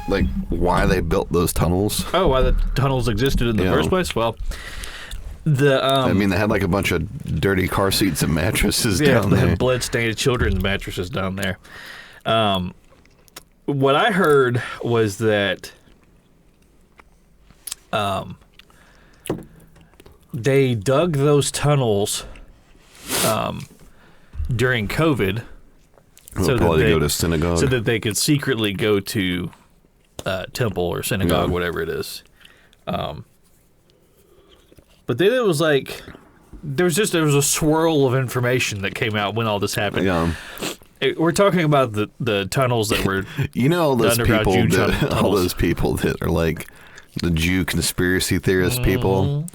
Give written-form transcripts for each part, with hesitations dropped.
like why they built those tunnels? Oh, why the tunnels existed in the first place? Well, I mean, they had like a bunch of dirty car seats and mattresses down there. Blood-stained children's mattresses down there. What I heard was that they dug those tunnels during COVID. So probably go to synagogue. So that they could secretly go to temple or synagogue, whatever it is. But then it was like there was a swirl of information that came out when all this happened. Yeah. We're talking about the tunnels that were all those people that are like the Jew conspiracy theorist people.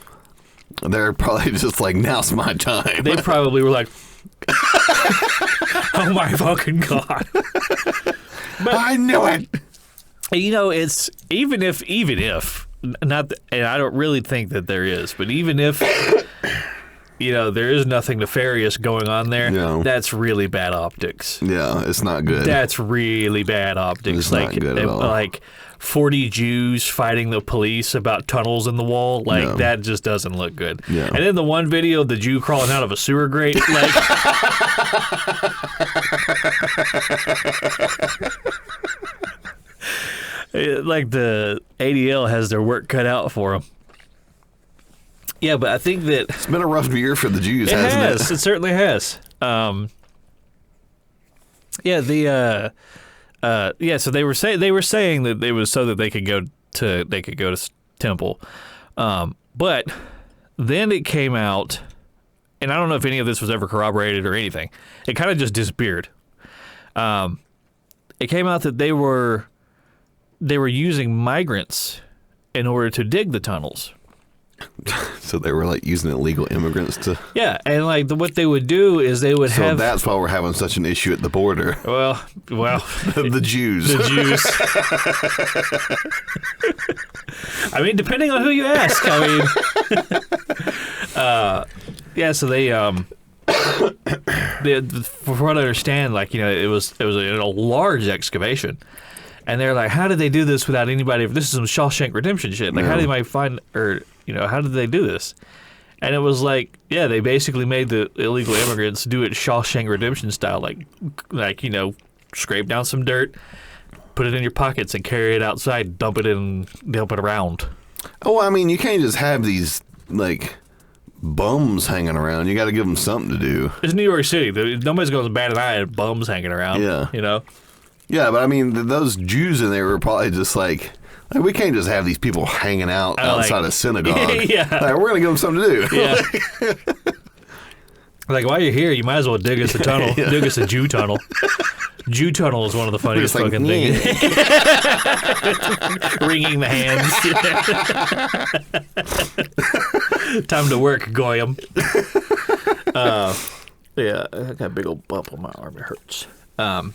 They're probably just like, now's my time. They probably were like, oh my fucking God. But, I knew it. It's even if not, and I don't really think that there is, but even if there is nothing nefarious going on there, that's really bad optics. Yeah, it's not good. That's really bad optics. It's not good at all. Like 40 Jews fighting the police about tunnels in the wall, that just doesn't look good. Yeah. And then the one video of the Jew crawling out of a sewer grate, like like the ADL has their work cut out for them. Yeah, but I think that it's been a rough year for the Jews, hasn't it? It certainly has. So they were saying that it was so that they could go to temple, but then it came out, and I don't know if any of this was ever corroborated or anything. It kind of just disappeared. It came out that they were using migrants in order to dig the tunnels. So they were like using illegal immigrants to... Yeah, and like what they would do is they would have... So that's why we're having such an issue at the border. Well... the Jews. The Jews. I mean, depending on who you ask. I mean... so they... for what I understand, like, it was a large excavation. And they're like, how did they do this without anybody? This is some Shawshank Redemption shit. Like, how did they find... or how did they do this? And it was like, they basically made the illegal immigrants do it Shawshank Redemption style, like scrape down some dirt, put it in your pockets, and carry it outside, dump it around. Oh, I mean, you can't just have these like bums hanging around. You got to give them something to do. It's New York City. Nobody's going to bat an eye at bums hanging around. Yeah, Yeah, but I mean, those Jews in there were probably just like we can't just have these people hanging out outside a synagogue. Yeah. Like, we're going to give them something to do. Yeah. Like, while you're here, you might as well dig us a tunnel. Yeah. Dig us a Jew tunnel. Jew tunnel is one of the funniest fucking things. Wringing the hands. Time to work, Goyim. I got a big old bump on my arm. It hurts. I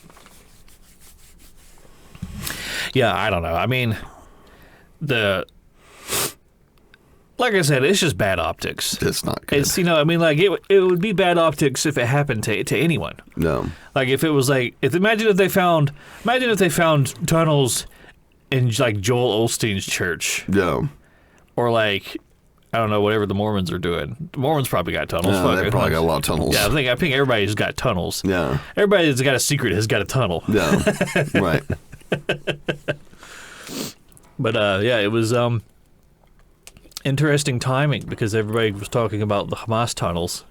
don't know. I mean... like I said, it's just bad optics. It's not good. It's I mean, like it would be bad optics if it happened to anyone. No. Like if it was like imagine if they found tunnels in like Joel Osteen's church. No. Or like I don't know, whatever the Mormons are doing. The Mormons probably got tunnels. They probably got a lot of tunnels. Yeah, I think everybody's got tunnels. Yeah. Everybody that's got a secret has got a tunnel. Yeah. Right. But it was interesting timing because everybody was talking about the Hamas tunnels,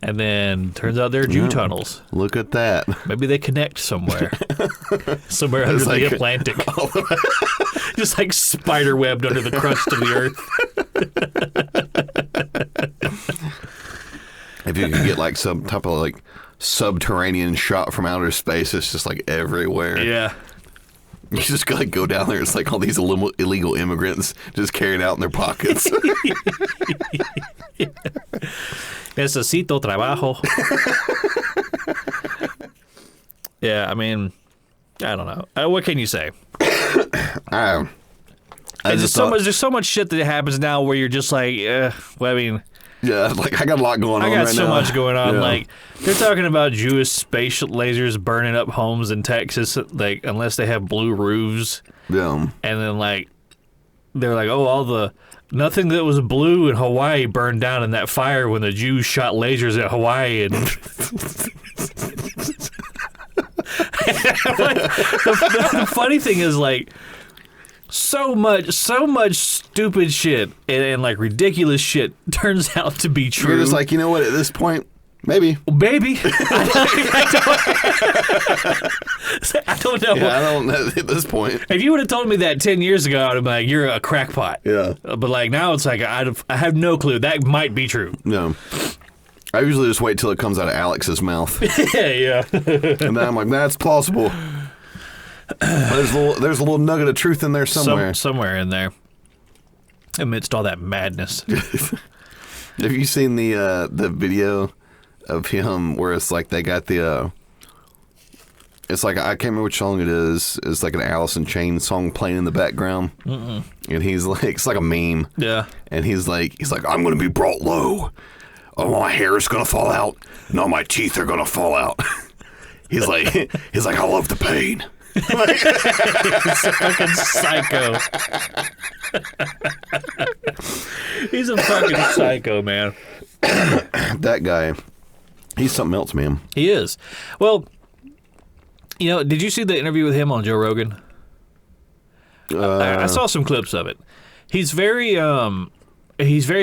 and then turns out they're Jew tunnels. Look at that. Maybe they connect somewhere, somewhere under the Atlantic, just like spider webbed under the crust of the earth. If you could get like some type of like subterranean shot from outer space, it's just like everywhere. Yeah. You just gotta go down there. It's like all these illegal immigrants just carrying out in their pockets. Necesito trabajo. Yeah, I mean, I don't know. What can you say? There's so much shit that happens now where you're just like, well, I mean, Yeah, like I got a lot going on. I got right so now. much going on. Yeah. Like they're talking about Jewish space lasers burning up homes in Texas, like unless they have blue roofs. Yeah. And then like they're like, oh, nothing that was blue in Hawaii burned down in that fire when the Jews shot lasers at Hawaii. And like, the funny thing is like. So much stupid shit and like ridiculous shit turns out to be true. You're just like, you know what? At this point, maybe. Baby. I don't know. Yeah, I don't know at this point. If you would have told me that 10 years ago, I would have been like, you're a crackpot. Yeah. But like now it's like, I have no clue. That might be true. No. I usually just wait till it comes out of Alex's mouth. Yeah. And then I'm like, that's plausible. There's a little nugget of truth in there somewhere. Somewhere in there. Amidst all that madness. Have you seen the video of him where it's like they got the it's like I can't remember which song it is. It's like an Alice in Chains song playing in the background. And he's like, it's like a meme. Yeah. And he's like, I'm gonna be brought low. Oh, my hair is gonna fall out. No, my teeth are gonna fall out. he's like, I love the pain. He's a fucking psycho. He's a fucking psycho, man. That guy, he's something else, man. He is. Well, you know, did you see the interview with him on Joe Rogan? I saw some clips of it. He's very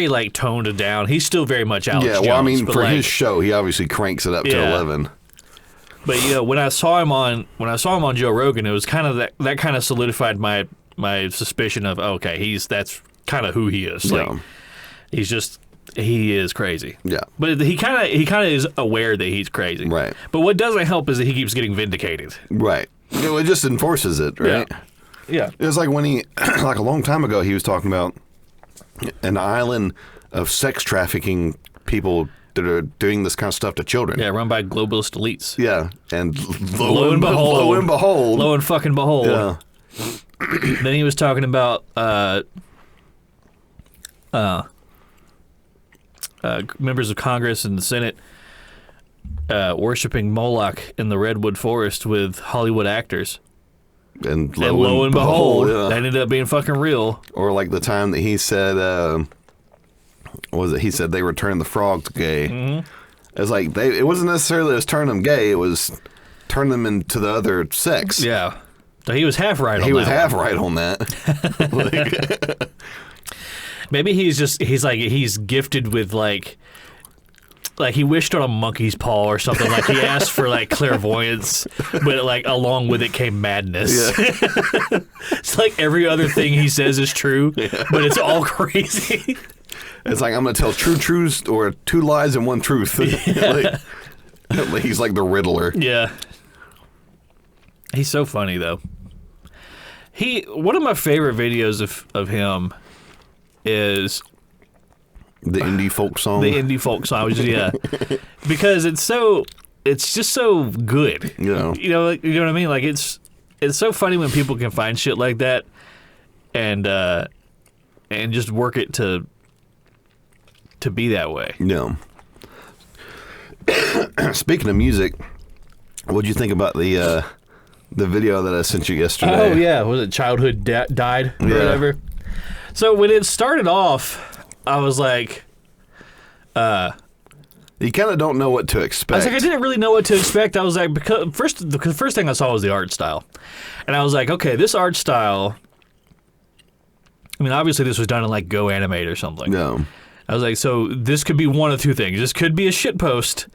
like toned down. He's still very much Alex Jones. Yeah, well, I mean, for like, his show, he obviously cranks it up to 11. But you know, when I saw him on Joe Rogan, it was kind of that kind of solidified my suspicion of that's kind of who he is. Like he is crazy. Yeah. But he kind of is aware that he's crazy. Right. But what doesn't help is that he keeps getting vindicated. Right. You know, it just enforces it, right? Yeah. It was like when he, like a long time ago, he was talking about an island of sex trafficking people that are doing this kind of stuff to children. Yeah, run by globalist elites. Yeah, and Lo and behold. Lo and fucking behold. Yeah. Then he was talking about members of Congress and the Senate worshiping Moloch in the Redwood Forest with Hollywood actors. And lo and behold, yeah. that ended up being fucking real. Or like the time that he said, what was it? He said they were turning the frogs gay. Mm-hmm. It's like it wasn't necessarily as turning them gay. It was turning them into the other sex. Yeah. So he was half right on that. He was half right on that. Maybe he's gifted with like he wished on a monkey's paw or something. Like he asked for like clairvoyance, but like along with it came madness. Yeah. It's like every other thing he says is true, but it's all crazy. It's like I'm gonna tell two truths or 2 lies and 1 truth. Yeah. like he's like the Riddler. Yeah. He's so funny though. One of my favorite videos of him is the indie folk song. The indie folk song, yeah, because it's just so good. You know what I mean? Like it's so funny when people can find shit like that, and just work it to be that way. Yeah. Speaking of music, what'd you think about the video that I sent you yesterday? Oh yeah, was it Childhood Died or whatever? So when it started off, I was like, you kind of don't know what to expect. I was like, I didn't really know what to expect. I was like, because the first thing I saw was the art style, and I was like, okay, this art style. I mean, obviously this was done in like Go Animate or something. No. I was like, so this could be one of 2 things. This could be a shitpost,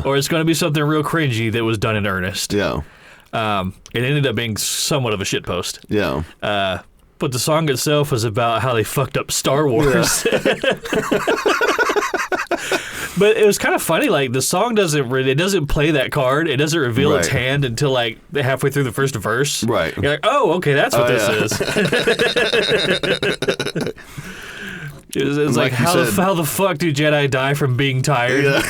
or it's going to be something real cringy that was done in earnest. Yeah. It ended up being somewhat of a shitpost. Yeah. But the song itself was about how they fucked up Star Wars. Yeah. But it was kind of funny. Like the song doesn't play that card. It doesn't reveal its hand until like halfway through the first verse. Right. You're like, oh, okay, that's what this is. It's like how the fuck do Jedi die from being tired? Yeah.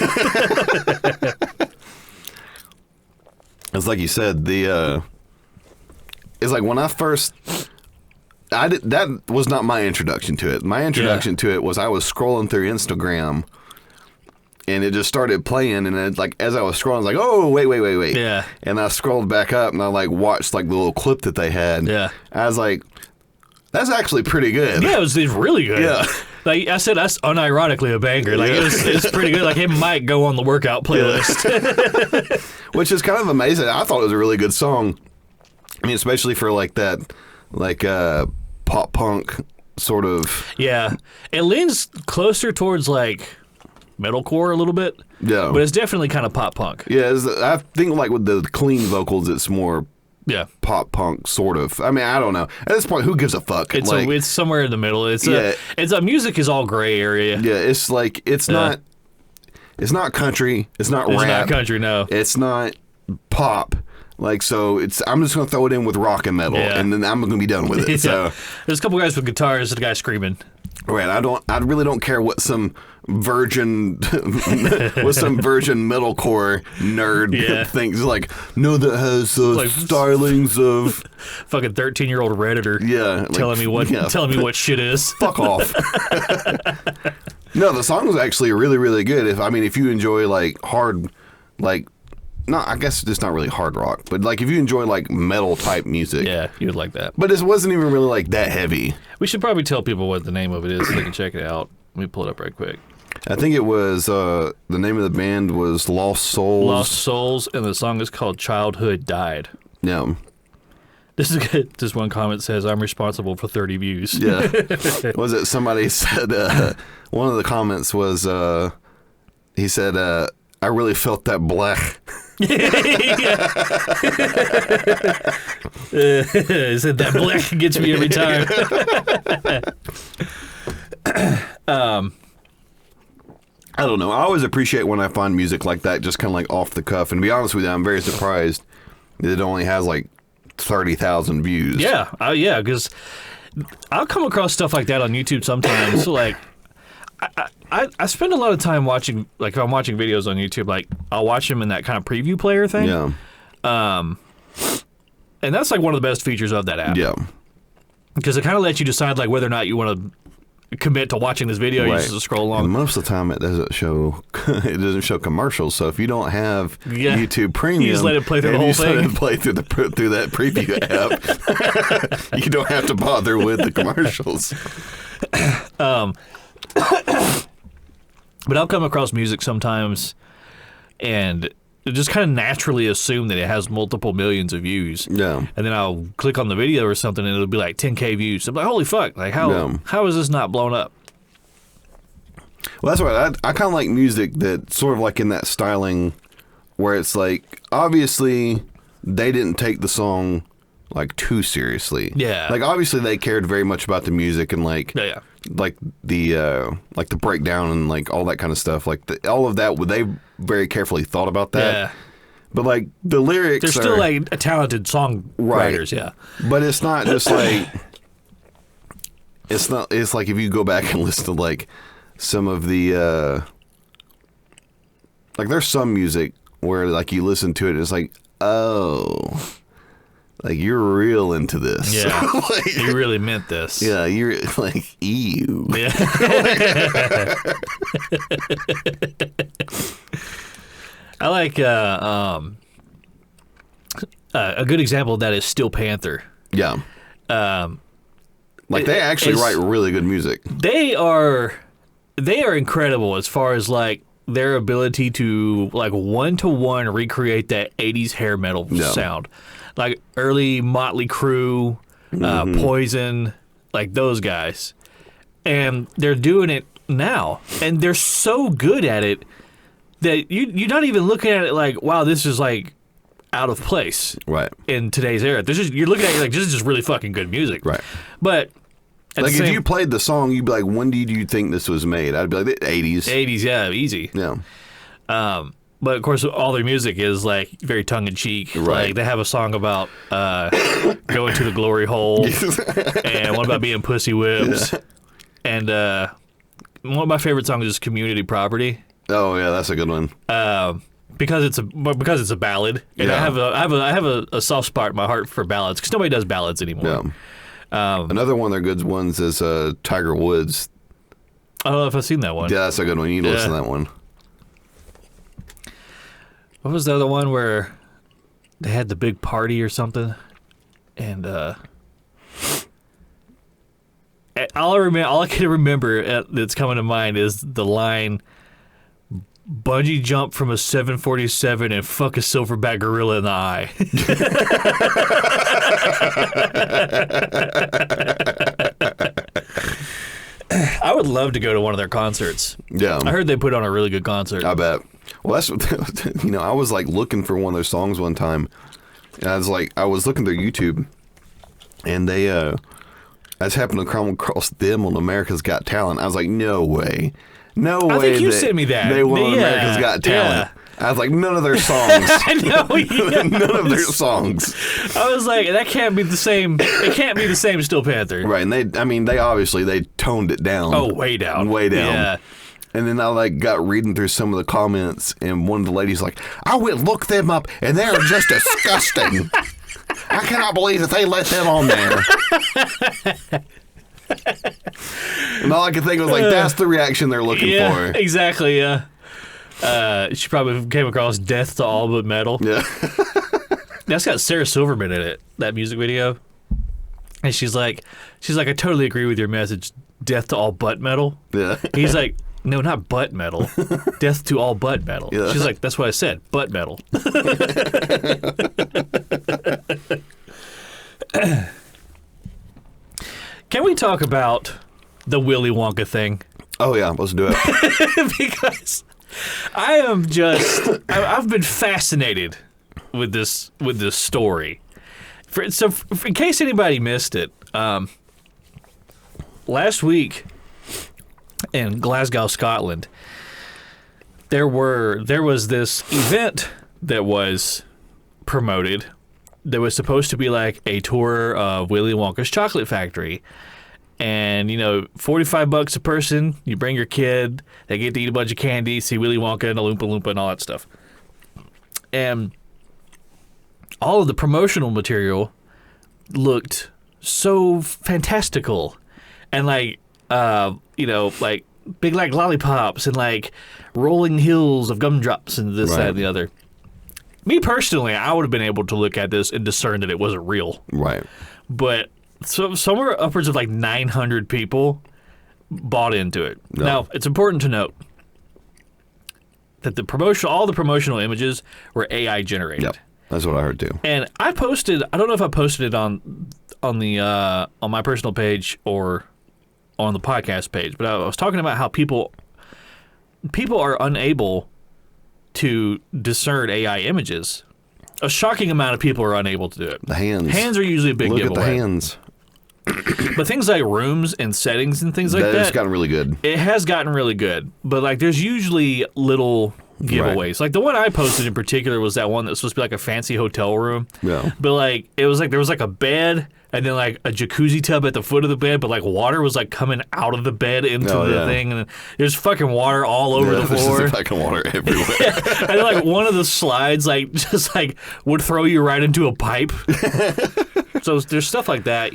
It's like you said, it's like when I first that was not my introduction to it. My introduction to it was I was scrolling through Instagram, and it just started playing, and it, like as I was scrolling, I was like, oh, wait. Yeah. And I scrolled back up, and I like watched like the little clip that they had. Yeah. I was like, that's actually pretty good. Yeah, it's really good. Yeah. Like I said, that's unironically a banger. Like it's pretty good. Like it might go on the workout playlist. Which is kind of amazing. I thought it was a really good song. I mean, especially for like that, like pop punk sort of. Yeah, it leans closer towards like metalcore a little bit. Yeah, but it's definitely kind of pop punk. Yeah, I think like with the clean vocals, it's more. Yeah, pop punk sort of. I mean, I don't know. At this point, who gives a fuck? It's somewhere in the middle. It's music is all gray area. Yeah, it's like it's not country. It's not rap. It's not country. No, it's not pop. Like so, I'm just gonna throw it in with rock and metal, and then I'm gonna be done with it. So there's a couple guys with guitars and a guy screaming. Right. I really don't care what some virgin metalcore nerd thinks. Like, no, that has like, stylings of fucking 13-year-old Redditor. Yeah, telling me what shit is. Fuck off. No, the song was actually really, really good. If you enjoy like hard, like. No, I guess it's not really hard rock, but like if you enjoy like metal type music, yeah, you would like that. But it wasn't even really like that heavy. We should probably tell people what the name of it is so they can check it out. Let me pull it up right quick. I think it was the name of the band was Lost Souls. Lost Souls, and the song is called "Childhood Died." Yeah. This is good. This one comment says, "I'm responsible for 30 views." Yeah. Was it somebody said? One of the comments was he said, "I really felt that black." He said that black gets me every time. I don't know. I always appreciate when I find music like that, just kind of like off the cuff. And to be honest with you, I'm very surprised that it only has like 30,000 views. Yeah, because I'll come across stuff like that on YouTube sometimes. So like, I spend a lot of time watching, like if I'm watching videos on YouTube, like I'll watch them in that kind of preview player thing. Yeah. And that's like one of the best features of that app. Yeah. Because it kind of lets you decide like whether or not you want to commit to watching this video. Right. You just scroll along. And most of the time it doesn't show commercials. So if you don't have YouTube Premium, you just let it play through the whole thing. Let it play through that preview app. You don't have to bother with the commercials. But I'll come across music sometimes and just kind of naturally assume that it has multiple millions of views. Yeah. And then I'll click on the video or something and it'll be like 10K views. I'm like, holy fuck, like how is this not blown up? Well, that's right. I kind of like music that sort of like in that styling where it's like, obviously they didn't take the song like too seriously. Yeah. Like obviously they cared very much about the music and like like the breakdown and like all that kind of stuff. Like all of that, they very carefully thought about that. Yeah. But like the lyrics, they're still like a talented songwriters. Yeah. But it's not just like it's like if you go back and listen to like some of the like there's some music where like you listen to it, it's like, oh. Like, you're real into this. Yeah. Like, you really meant this. Yeah, you're like, ew. Yeah. I like a good example of that is Steel Panther. Yeah. Like, they actually write really good music. They are incredible as far as, like, their ability to, like, one-to-one recreate that 80s hair metal sound. Like early Motley Crue, Poison, like those guys. And they're doing it now. And they're so good at it that you're not even looking at it like, wow, this is like out of place in today's era. You're looking at it like, this is just really fucking good music. Right. But like if you played the song, you'd be like, when did you think this was made? I'd be like, the 80s. 80s, yeah, easy. Yeah. But of course, all their music is like very tongue in cheek. Right. Like they have a song about going to the glory hole, and one about being pussy whips, and one of my favorite songs is "Community Property." Oh yeah, that's a good one. Because it's a ballad, and I have a soft spot in my heart for ballads because nobody does ballads anymore. Another one of their good ones is Tiger Woods. I don't know if I've seen that one. Yeah, that's a good one. You need to listen to that one. What was the other one where they had the big party or something? And all I can remember that's coming to mind is the line, "Bungee jump from a 747 and fuck a silverback gorilla in the eye." I would love to go to one of their concerts. Yeah. I heard they put on a really good concert. I bet. Well, that's what, I was like looking for one of their songs one time. And I was looking through YouTube, and they, I just happened to come across them on America's Got Talent. I was like, no way. No way. I think you sent me that. They won America's Got Talent. Yeah. I was like, none of their songs. I know. Yes. None of their songs. I was like, that can't be the same. It can't be the same Steel Panther. Right. And they obviously toned it down. Oh, way down. Way down. Yeah. And then I got reading through some of the comments, and one of the ladies like, I went and looked them up, and they're just disgusting. I cannot believe that they let them on there. And all I could think was that's the reaction they're looking for. Exactly. Yeah. She probably came across "Death to All But Metal." Yeah. That's got Sarah Silverman in it. That music video, and she's like, I totally agree with your message. Death to all butt metal. Yeah. He's like, no, not butt metal. Death to all butt metal. Yeah. She's like, that's what I said, butt metal. Can we talk about the Willy Wonka thing? Oh yeah, let's do it. Because I've been fascinated with this story. In case anybody missed it, last week in Glasgow, Scotland, there was this event that was promoted that was supposed to be like a tour of Willy Wonka's chocolate factory. And, $45 a person, you bring your kid, they get to eat a bunch of candy, see Willy Wonka and a Loompa Loompa and all that stuff. And all of the promotional material looked so fantastical. And big like lollipops and rolling hills of gumdrops and this, that, and the other. Me personally, I would have been able to look at this and discern that it wasn't real. Right. But somewhere upwards of 900 people bought into it. No. Now, it's important to note that all the promotional images were AI generated. Yep. That's what I heard too. And I don't know if I posted it on my personal page or on the podcast page, but I was talking about how people are unable to discern AI images. A shocking amount of people are unable to do it. The hands. Hands are usually a big giveaway. Look at the hands. But things like rooms and settings and things like that. It's gotten really good. It has gotten really good. But there's usually little giveaways. Right. The one I posted in particular was that one that was supposed to be a fancy hotel room. Yeah. But it was there was a bed and then a jacuzzi tub at the foot of the bed, but water was coming out of the bed into the thing, and there's fucking water all over the floor. There's fucking water everywhere. And then one of the slides just would throw you right into a pipe. So there's stuff like that,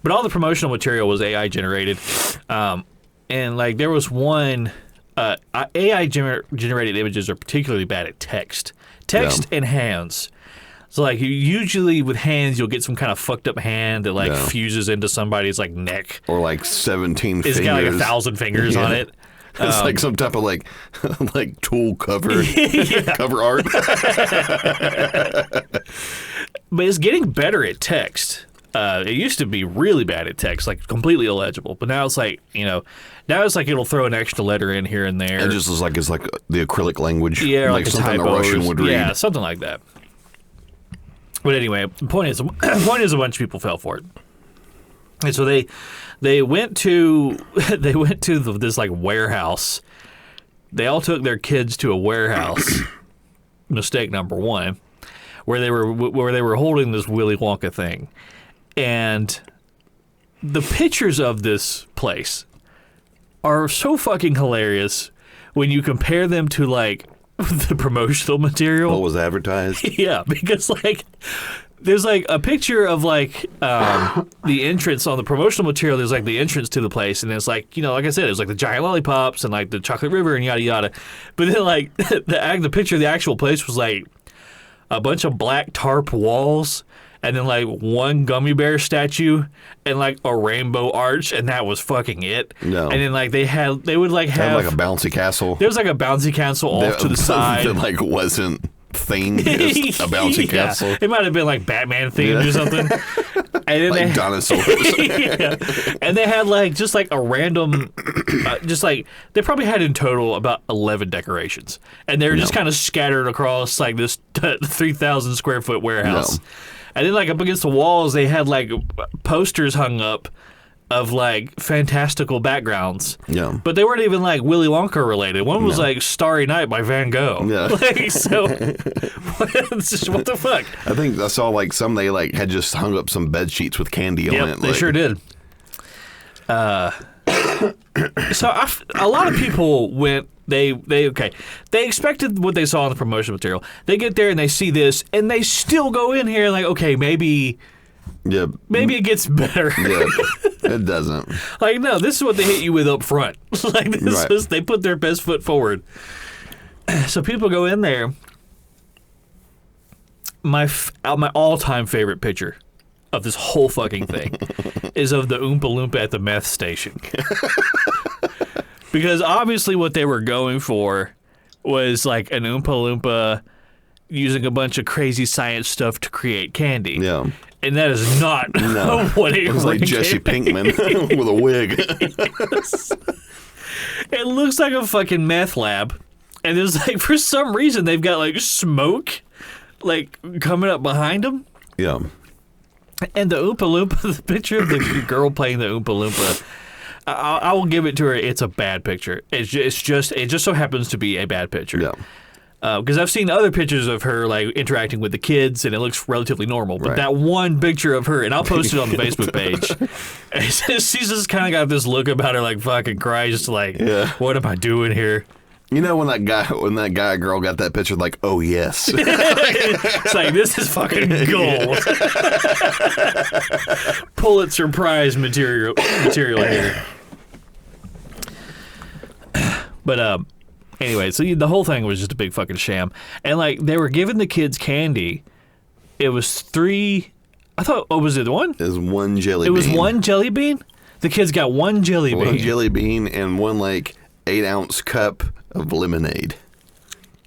But all the promotional material was AI generated, and there was one. AI generated images are particularly bad at text and hands. So usually with hands, you'll get some kind of fucked up hand that fuses into somebody's neck, or 17 fingers. It's got 1,000 fingers on it. It's some type of tool cover cover art. But it's getting better at text. It used to be really bad at text, completely illegible. But now it's now it's it'll throw an extra letter in here and there. It just looks like it's the acrylic language. Yeah, or something a Russian would read. Yeah, something like that. But anyway, the point is a bunch of people fell for it. And so they went to this warehouse. They all took their kids to a warehouse. Mistake number one, where they were holding this Willy Wonka thing. And the pictures of this place are so fucking hilarious when you compare them to the promotional material. What was advertised? Yeah, because There's like a picture of like the entrance on the promotional material. There's like the entrance to the place, and it's like, you know, like I said, it was like the giant lollipops and like the chocolate river and yada yada. But then like the picture of the actual place was like a bunch of black tarp walls, and then like one gummy bear statue and like a rainbow arch, and that was fucking it. No. And then like they would like have like a bouncy castle. There was like a bouncy castle off to the side that like wasn't themed as a bouncy castle. It might have been like Batman themed or something. And then like dinosaurs. And they had like just like a random, just like they probably had in total about 11 decorations, and they're just kind of scattered across like this 3,000 square foot warehouse. No. And then like up against the walls, they had like posters hung up of like fantastical backgrounds. Yeah. But they weren't even like Willy Wonka related. One was like Starry Night by Van Gogh. Yeah. Like, so it's just, what the fuck? I think I saw like they like had just hung up some bed sheets with candy on it. They sure did. So a lot of people went. They expected what they saw in the promotional material. They get there and they see this, and they still go in here like, okay, maybe it gets better. Yeah, it doesn't. Like, no, this is what they hit you with up front. Like, this is, they put their best foot forward. So people go in there. My all-time favorite picture of this whole fucking thing is of the Oompa Loompa at the meth station. Because obviously what they were going for was like an Oompa Loompa using a bunch of crazy science stuff to create candy. Yeah. And that is not what it was. Like Jesse Pinkman with a wig. Yes. It looks like a fucking meth lab. And there's like, for some reason, they've got like smoke like coming up behind them. Yeah. And the Oompa Loompa, the picture of the girl playing the Oompa Loompa, I will give it to her. It's a bad picture. It just so happens to be a bad picture. Yeah. Because I've seen other pictures of her like interacting with the kids, and it looks relatively normal. But that one picture of her, and I'll post it on the Facebook page. And she's just kind of got this look about her, like fucking Christ, like, what am I doing here? You know when that guy girl got that picture, like, oh yes. It's like, this is fucking gold. Pulitzer Prize material here. But anyway, so the whole thing was just a big fucking sham. And like, they were giving the kids candy. It was 3. I thought, was it one? It was one jelly bean. It was one jelly bean? The kids got one jelly bean. One jelly bean and one like 8-ounce cup of lemonade.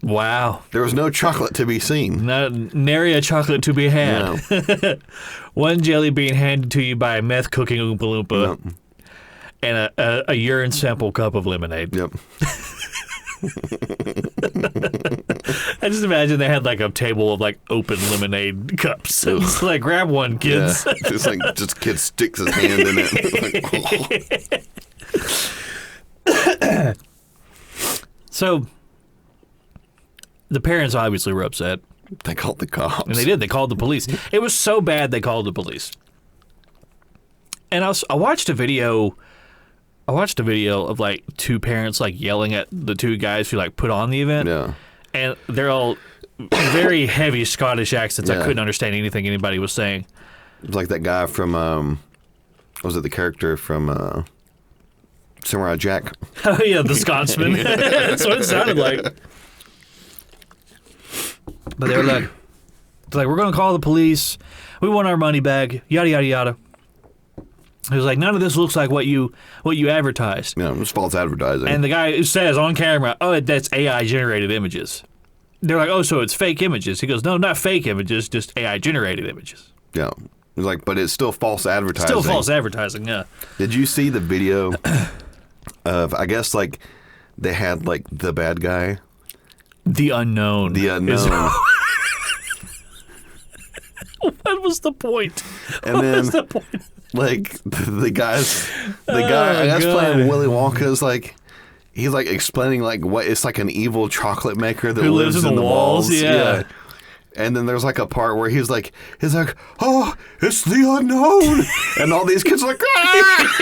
Wow. There was no chocolate to be seen. Nary a chocolate to be had. No. One jelly bean handed to you by a meth cooking Oompa Loompa. Yep. And a urine sample cup of lemonade. Yep. I just imagine they had like a table of like open lemonade cups. It's like, grab one, kids. Yeah. Just kid sticks his hand in it. Like, So the parents obviously were upset. They called the cops. And they did. They called the police. It was so bad they called the police. And I watched a video. I watched a video of like 2 parents like yelling at the 2 guys who like put on the event. Yeah. And they're all very heavy Scottish accents. I couldn't understand anything anybody was saying. It was like that guy from was it the character from Samurai Jack? Oh yeah, the Scotsman. That's what it sounded like. But they were like, we're gonna call the police. We want our money back. Yada yada yada. It was like, none of this looks like what you advertised. Yeah, it was false advertising. And the guy says on camera, oh, that's AI generated images. They're like, oh, so it's fake images. He goes, no, not fake images, just AI generated images. Yeah. It was like, but it's still false advertising. Still false advertising, yeah. Did you see the video of, I guess, like, they had, like, the bad guy? The unknown. The unknown. What was the point? And then, was the point? Like, the guy, I guess, playing Willy Wonka is like, he's like explaining like what it's like an evil chocolate maker that lives in the walls. Yeah. And then there's like a part where he's like, oh, it's the unknown. And all these kids are like, ah!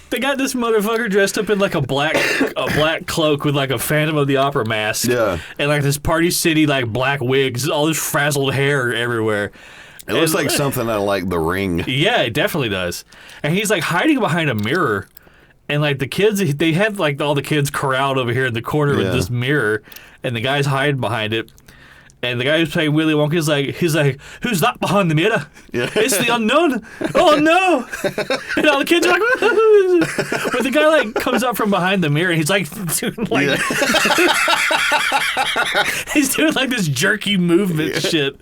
They got this motherfucker dressed up in like a black cloak with like a Phantom of the Opera mask. Yeah. And like this Party City like black wigs, all this frazzled hair everywhere. It looks like something out of like The Ring. Yeah, it definitely does. And he's like hiding behind a mirror. And like the kids, they had like all the kids corralled over here in the corner with this mirror. And the guy's hiding behind it. And the guy who's playing Willy Wonka is like, he's like, who's that behind the mirror? Yeah. It's the unknown. Oh no! And all the kids are like, woo! But the guy like comes up from behind the mirror and he's like doing like he's doing like this jerky movement shit.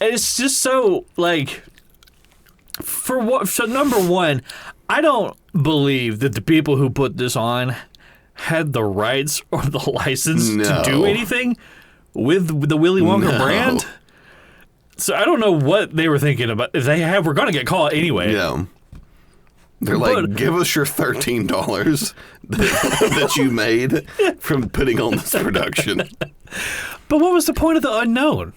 And it's just so like so number one, I don't believe that the people who put this on had the rights or the license to do anything with the Willy Wonka brand. So I don't know what they were thinking about. If they we're going to get caught anyway. Yeah. They're like, give us your $13 that you made from putting on this production. But what was the point of the unknown?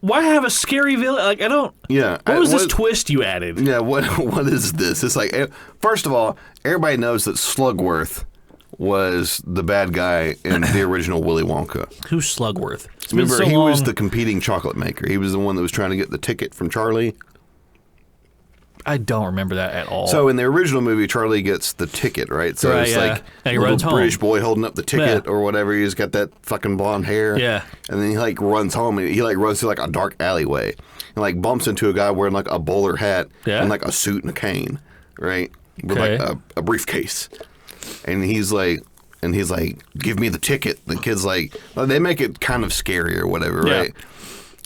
Why have a scary villain? Like, I don't... Yeah. What was this twist you added? Yeah, what is this? It's like, first of all, everybody knows that Slugworth was the bad guy in the original Willy Wonka. Who's Slugworth? Remember, he was the competing chocolate maker. He was the one that was trying to get the ticket from Charlie. I don't remember that at all. So in the original movie, Charlie gets the ticket, right? So it's like a little British boy holding up the ticket or whatever. He's got that fucking blonde hair. Yeah. And then he like runs home and he like runs through like a dark alleyway and like bumps into a guy wearing like a bowler hat and like a suit and a cane, right? With like a briefcase. And he's like, give me the ticket. The kid's like, well, they make it kind of scary or whatever, right?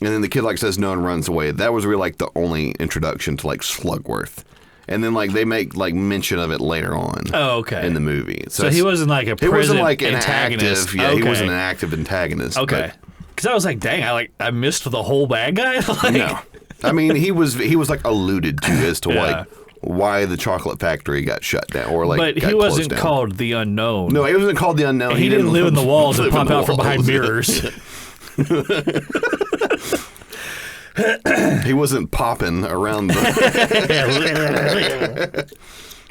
And then the kid like says no and runs away. That was really like the only introduction to like Slugworth. And then like they make like mention of it later on. Oh, okay. In the movie. So he wasn't like a present antagonist. He wasn't an active antagonist. Okay. Because I was like, dang, I missed the whole bad guy. Like, no. I mean, he was like alluded to as to like why the chocolate factory got shut down or like. But he wasn't called the Unknown. No, he wasn't called the Unknown. He didn't live in the walls and pop out from behind mirrors. He wasn't popping around the...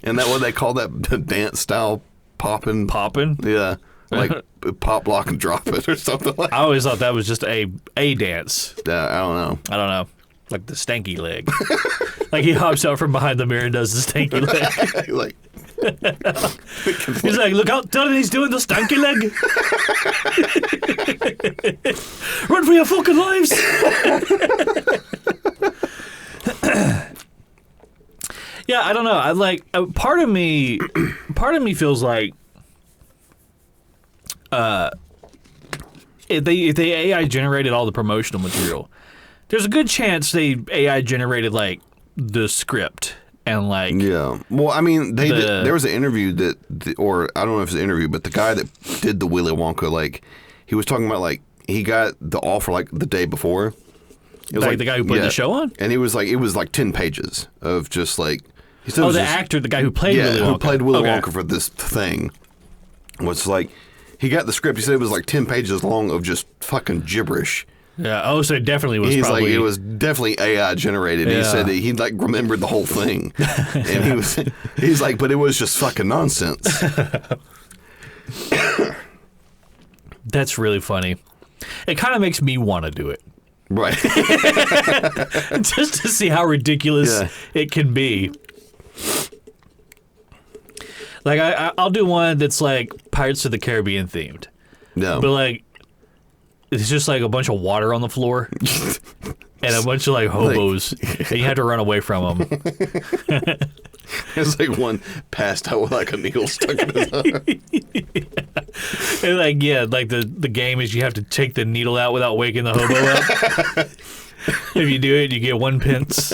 And that what they call that the dance style popping? Popping? Yeah. Like pop, lock, and drop it or something like that. I always thought that was just a dance. I don't know. Like the stanky leg. Like he hops out from behind the mirror and does the stanky leg. Like... He's like, look out, tell him he's doing the stanky leg. Run for your fucking lives. Yeah, I don't know. I like part of me feels like if they AI generated all the promotional material, there's a good chance they AI generated like the script. And like, yeah. Well, I mean, there was an interview or I don't know if it was an interview, but the guy that did the Willy Wonka, like, he was talking about like he got the offer like the day before. It was like the guy who put the show on, and it was like 10 pages of just like he said. The guy who played Willy Wonka. Who played Willy Wonka for this thing was like he got the script. He said it was like 10 pages long of just fucking gibberish. Yeah. Oh, so it definitely was. Like it was definitely AI generated. Yeah. He said that he like remembered the whole thing, and he's like, but it was just fucking nonsense. That's really funny. It kind of makes me want to do it, right? Just to see how ridiculous it can be. Like I'll do one that's like Pirates of the Caribbean themed. No, but like. It's just like a bunch of water on the floor and a bunch of like hobos, and you have to run away from them. It's like one passed out with like a needle stuck in his arm. And like the game is you have to take the needle out without waking the hobo up. If you do it, you get 1 pence.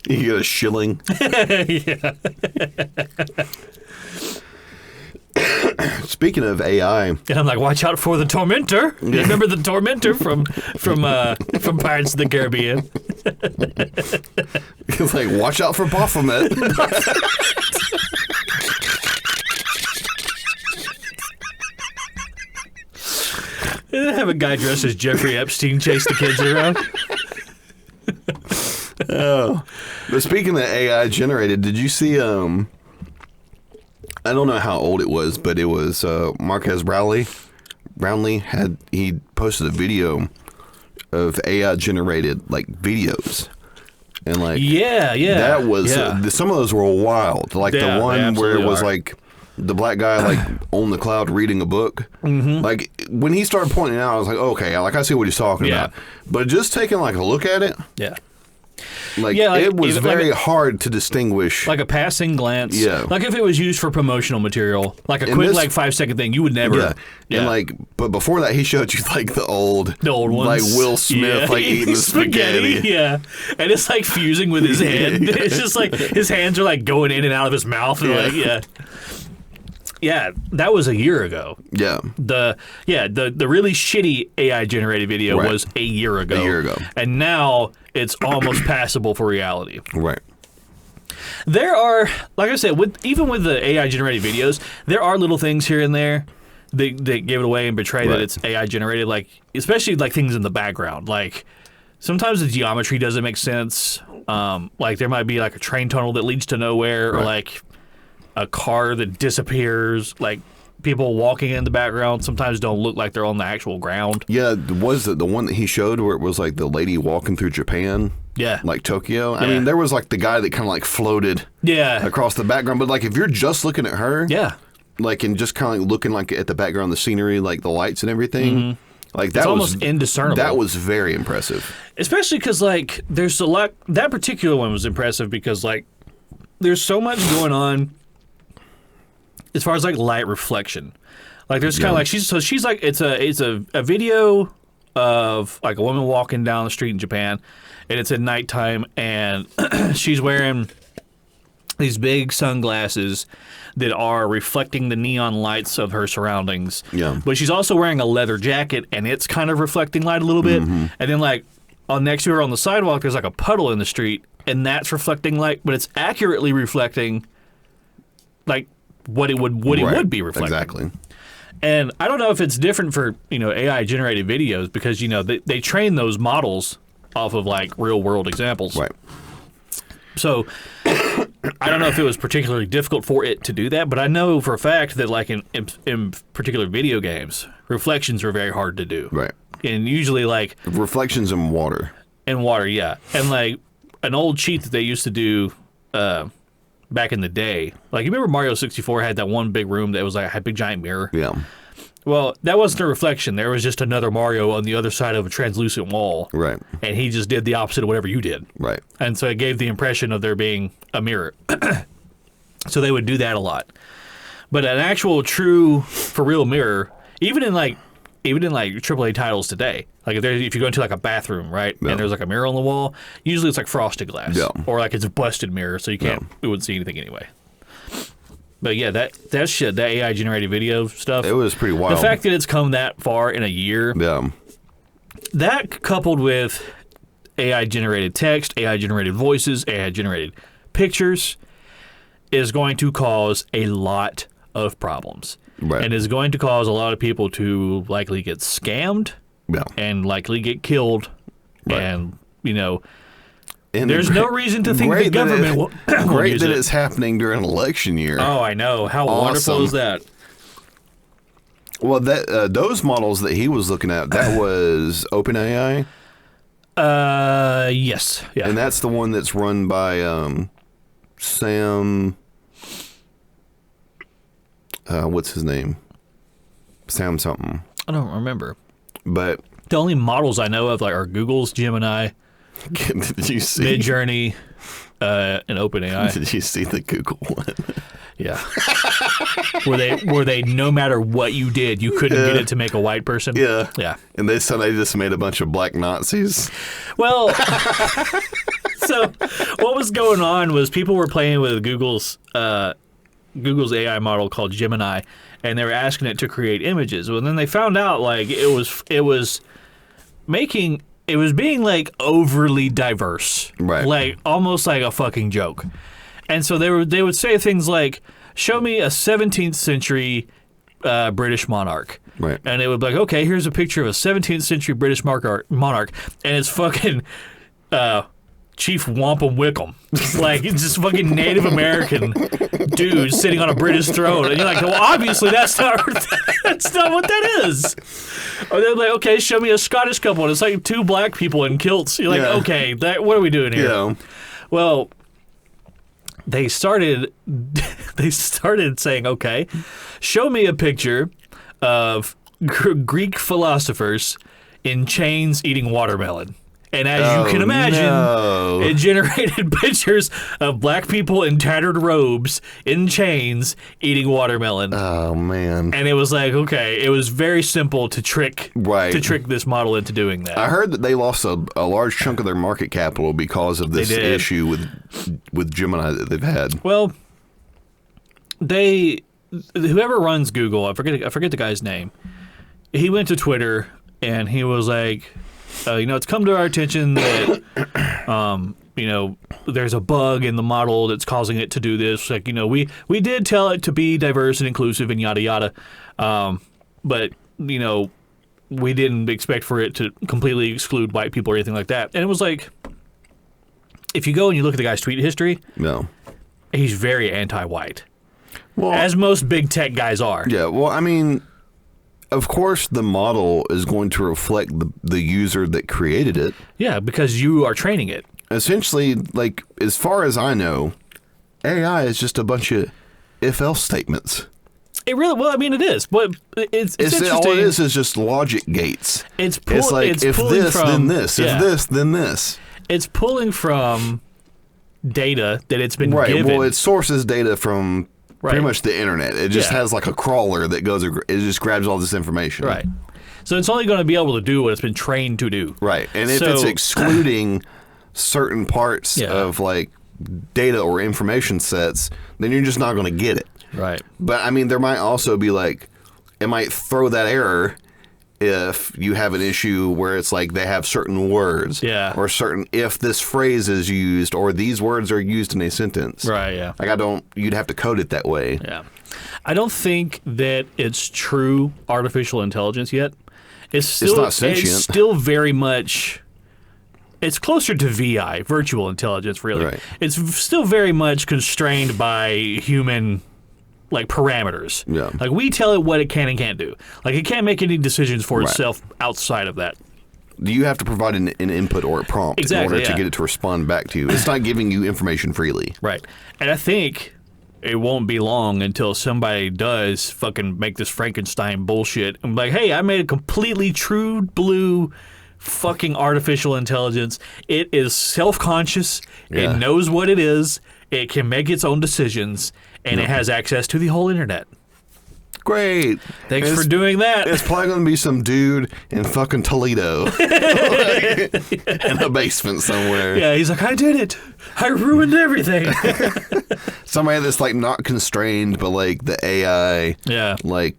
You get a shilling. Yeah. Speaking of AI, and I'm like, watch out for the Tormentor. You remember the Tormentor from Pirates of the Caribbean? It's like, watch out for Baphomet. And then have a guy dressed as Jeffrey Epstein chase the kids around. Oh. But speaking of AI generated, did you see, I don't know how old it was, but it was Marquez Brownlee he posted a video of AI generated like videos. And like that was some of those were wild. Like the one where it was like the black guy like on the cloud reading a book. Mm-hmm. Like when he started pointing out, I was like, okay, like I see what he's talking about. But just taking like a look at it, like it was very hard to distinguish. Like a passing glance. Yeah. Like if it was used for promotional material, like a quick like 5-second thing, you would never. Yeah. And like, but before that, he showed you like the old ones, like Will Smith like eating the spaghetti. Yeah. And it's like fusing with his hand. It's just like his hands are like going in and out of his mouth. And like, yeah, that was a year ago. Yeah. The really shitty AI generated video was a year ago. And now it's almost passable for reality. Right. There are, like I said, even with the AI generated videos, there are little things here and there that give it away and betray that it's AI generated, like especially like things in the background. Like sometimes the geometry doesn't make sense. Like there might be like a train tunnel that leads to nowhere or like a car that disappears, like people walking in the background sometimes don't look like they're on the actual ground. Yeah, was the one that he showed where it was like the lady walking through Japan? Yeah. Like Tokyo? I mean, there was like the guy that kind of like floated across the background, but like if you're just looking at her, like and just kind of like looking like at the background, the scenery, like the lights and everything, like that it's was almost indiscernible. That was very impressive. Especially because like there's a lot, that particular one was impressive because like there's so much going on as far as like light reflection. Like there's kind of like she's like it's a video of like a woman walking down the street in Japan, and it's at nighttime, and she's wearing these big sunglasses that are reflecting the neon lights of her surroundings. Yeah. But she's also wearing a leather jacket, and it's kind of reflecting light a little bit. And then like next to her on the sidewalk, there's like a puddle in the street, and that's reflecting light, but it's accurately reflecting like what it would be reflecting. Exactly. And I don't know if it's different for, AI generated videos because, they train those models off of like real world examples. Right. So I don't know if it was particularly difficult for it to do that, but I know for a fact that like in particular video games, reflections are very hard to do. Right. And usually like reflections in water. In water, yeah. And like an old cheat that they used to do back in the day. Like, you remember Mario 64 had that one big room that was like a big giant mirror? Yeah. Well, that wasn't a reflection. There was just another Mario on the other side of a translucent wall. Right. And he just did the opposite of whatever you did. Right. And so it gave the impression of there being a mirror. So they would do that a lot. But an actual true, for real mirror, even in like AAA titles today, like if you go into like a bathroom, right, and there's like a mirror on the wall, usually it's like frosted glass, or like it's a busted mirror, so you wouldn't see anything anyway. But yeah, that shit, that AI generated video stuff, it was pretty wild. The fact that it's come that far in a year, that coupled with AI generated text, AI generated voices, AI generated pictures, is going to cause a lot of problems. Right. And is going to cause a lot of people to likely get scammed and likely get killed. Right. And, there's no reason to think the government will great use that it. It's happening during an election year. Oh, I know. How wonderful is that? Well, those models that he was looking at, that was OpenAI? Yes. Yeah. And that's the one that's run by Sam... what's his name? Sam something. I don't remember. But the only models I know of are Google's Gemini, did you see Midjourney, and OpenAI. Did you see the Google one? Yeah. where they no matter what you did, you couldn't get it to make a white person. Yeah. Yeah. And they said they just made a bunch of black Nazis. Well, so what was going on was people were playing with Google's AI model called Gemini, and they were asking it to create images. Well, then they found out like it was being like overly diverse, right? Like almost like a fucking joke. And so they would say things like, "Show me a 17th century British monarch," right? And it would be like, "Okay, here's a picture of a 17th century British monarch, and it's fucking." Chief Wampum Wickham. Like, it's just fucking Native American dude sitting on a British throne. And you're like, well, obviously that's not what that is. Or they're like, okay, show me a Scottish couple. And it's like 2 black people in kilts. You're like, okay, what are we doing here? Yeah. Well, they started saying, okay, show me a picture of Greek philosophers in chains eating watermelon. And as you can imagine, it generated pictures of black people in tattered robes in chains eating watermelon. Oh man! And it was like, okay, it was very simple to trick this model into doing that. I heard that they lost a large chunk of their market capital because of this issue with Gemini that they've had. Well, whoever runs Google, I forget the guy's name. He went to Twitter and he was like, it's come to our attention that, there's a bug in the model that's causing it to do this. Like, we did tell it to be diverse and inclusive and yada yada, but we didn't expect for it to completely exclude white people or anything like that. And it was like, if you go and you look at the guy's tweet history, he's very anti-white, as most big tech guys are. Yeah, well, I mean, of course, the model is going to reflect the user that created it. Yeah, because you are training it. Essentially, like, as far as I know, AI is just a bunch of if-else statements. It really, well, I mean, it is. But it's interesting. All it is just logic gates. It's like, if this, then this. If this, then this. It's pulling from data that it's been given. Well, it sources data from pretty much the internet. It just has like a crawler that goes, it just grabs all this information. Right. So it's only going to be able to do what it's been trained to do. Right. And if it's excluding certain parts of like data or information sets, then you're just not going to get it. Right. But I mean, there might also be like, it might throw that error if you have an issue where it's like they have certain words, or certain, if this phrase is used or these words are used in a sentence. Right, yeah. Like you'd have to code it that way. Yeah. I don't think that it's true artificial intelligence yet. It's not sentient. It's still very much, it's closer to VI, virtual intelligence, really. Right. It's still very much constrained by human like parameters. Yeah. Like we tell it what it can and can't do. Like it can't make any decisions for itself outside of that. You have to provide an input or a prompt in order to get it to respond back to you. It's not giving you information freely. Right. And I think it won't be long until somebody does fucking make this Frankenstein bullshit. I'm like, hey, I made a completely true blue fucking artificial intelligence. It is self-conscious. It knows what it is. It can make its own decisions. And it has access to the whole internet. Great. Thanks for doing that. It's probably going to be some dude in fucking Toledo. In a basement somewhere. Yeah, he's like, I did it. I ruined everything. Somebody that's like not constrained, but like the AI. Yeah. Like,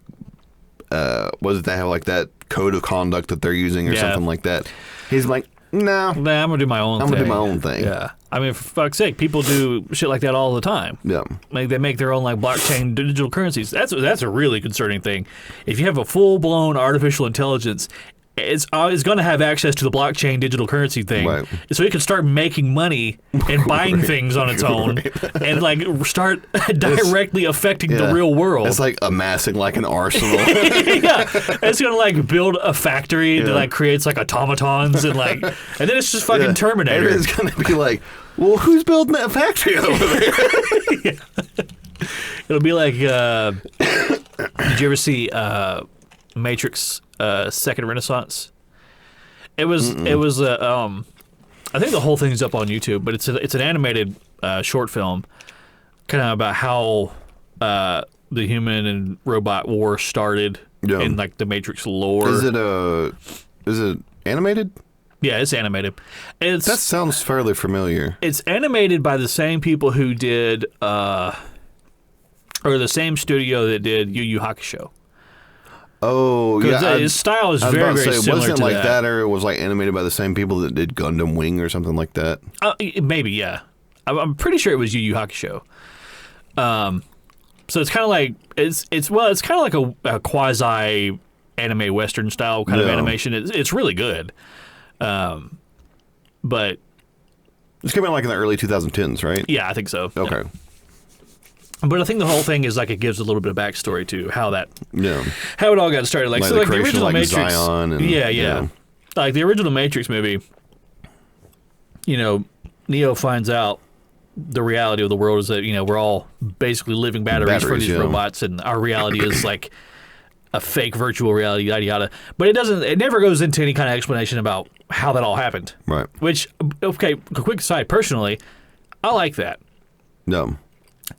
what did they have like that code of conduct that they're using or something like that? He's like, nah, I'm going to do my own thing. I'm going to do my own thing. Yeah. I mean, for fuck's sake, people do shit like that all the time. Yeah. Like they make their own like blockchain digital currencies. That's a really concerning thing. If you have a full-blown artificial intelligence, it's going to have access to the blockchain digital currency thing. Right. So it can start making money and buying things on its own and like start directly affecting the real world. It's like amassing like an arsenal. Yeah. It's going to like build a factory that like creates like automatons and then it's just fucking Terminator. And it's going to be like, well, who's building that factory over there? It'll be like, did you ever see Matrix Second Renaissance? It was I think the whole thing's up on YouTube, but it's an animated short film kind of about how the human and robot war started in like the Matrix lore. Is it animated? Yeah, it's animated. That sounds fairly familiar. It's animated by the same people who did or the same studio that did Yu Yu Hakusho. Oh, yeah. His style is very, very similar wasn't to like that. Or it was like animated by the same people that did Gundam Wing or something like that? Maybe, yeah. I'm pretty sure it was Yu Yu Hakusho. So it's kind of like it's kind of like a quasi anime Western style kind of animation. It's really good, but This came out like in the early 2010s, right? Yeah, I think so. Okay. Yeah. But I think the whole thing is like it gives a little bit of backstory to how it all got started. Like so, like the original like Matrix. Zion and, yeah. Like the original Matrix movie. You know, Neo finds out the reality of the world is that we're all basically living batteries for these robots, and our reality is like a fake virtual reality, yada yada. But it never goes into any kind of explanation about how that all happened. Right. Which, okay, a quick aside, personally, I like that. No.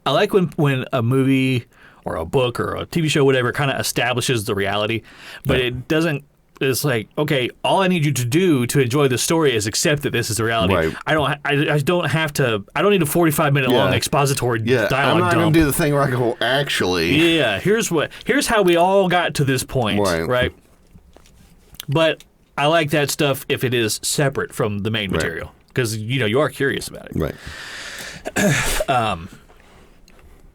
I like when a movie or a book or a TV show, whatever, kind of establishes the reality, but it doesn't. It's like, okay, all I need you to do to enjoy the story is accept that this is the reality. Right. I don't need a 45-minute long expository dialogue I'm not going dump. to do the thing where I go, actually. Yeah, here's how we all got to this point, right? But I like that stuff if it is separate from the main material, because you are curious about it. Right.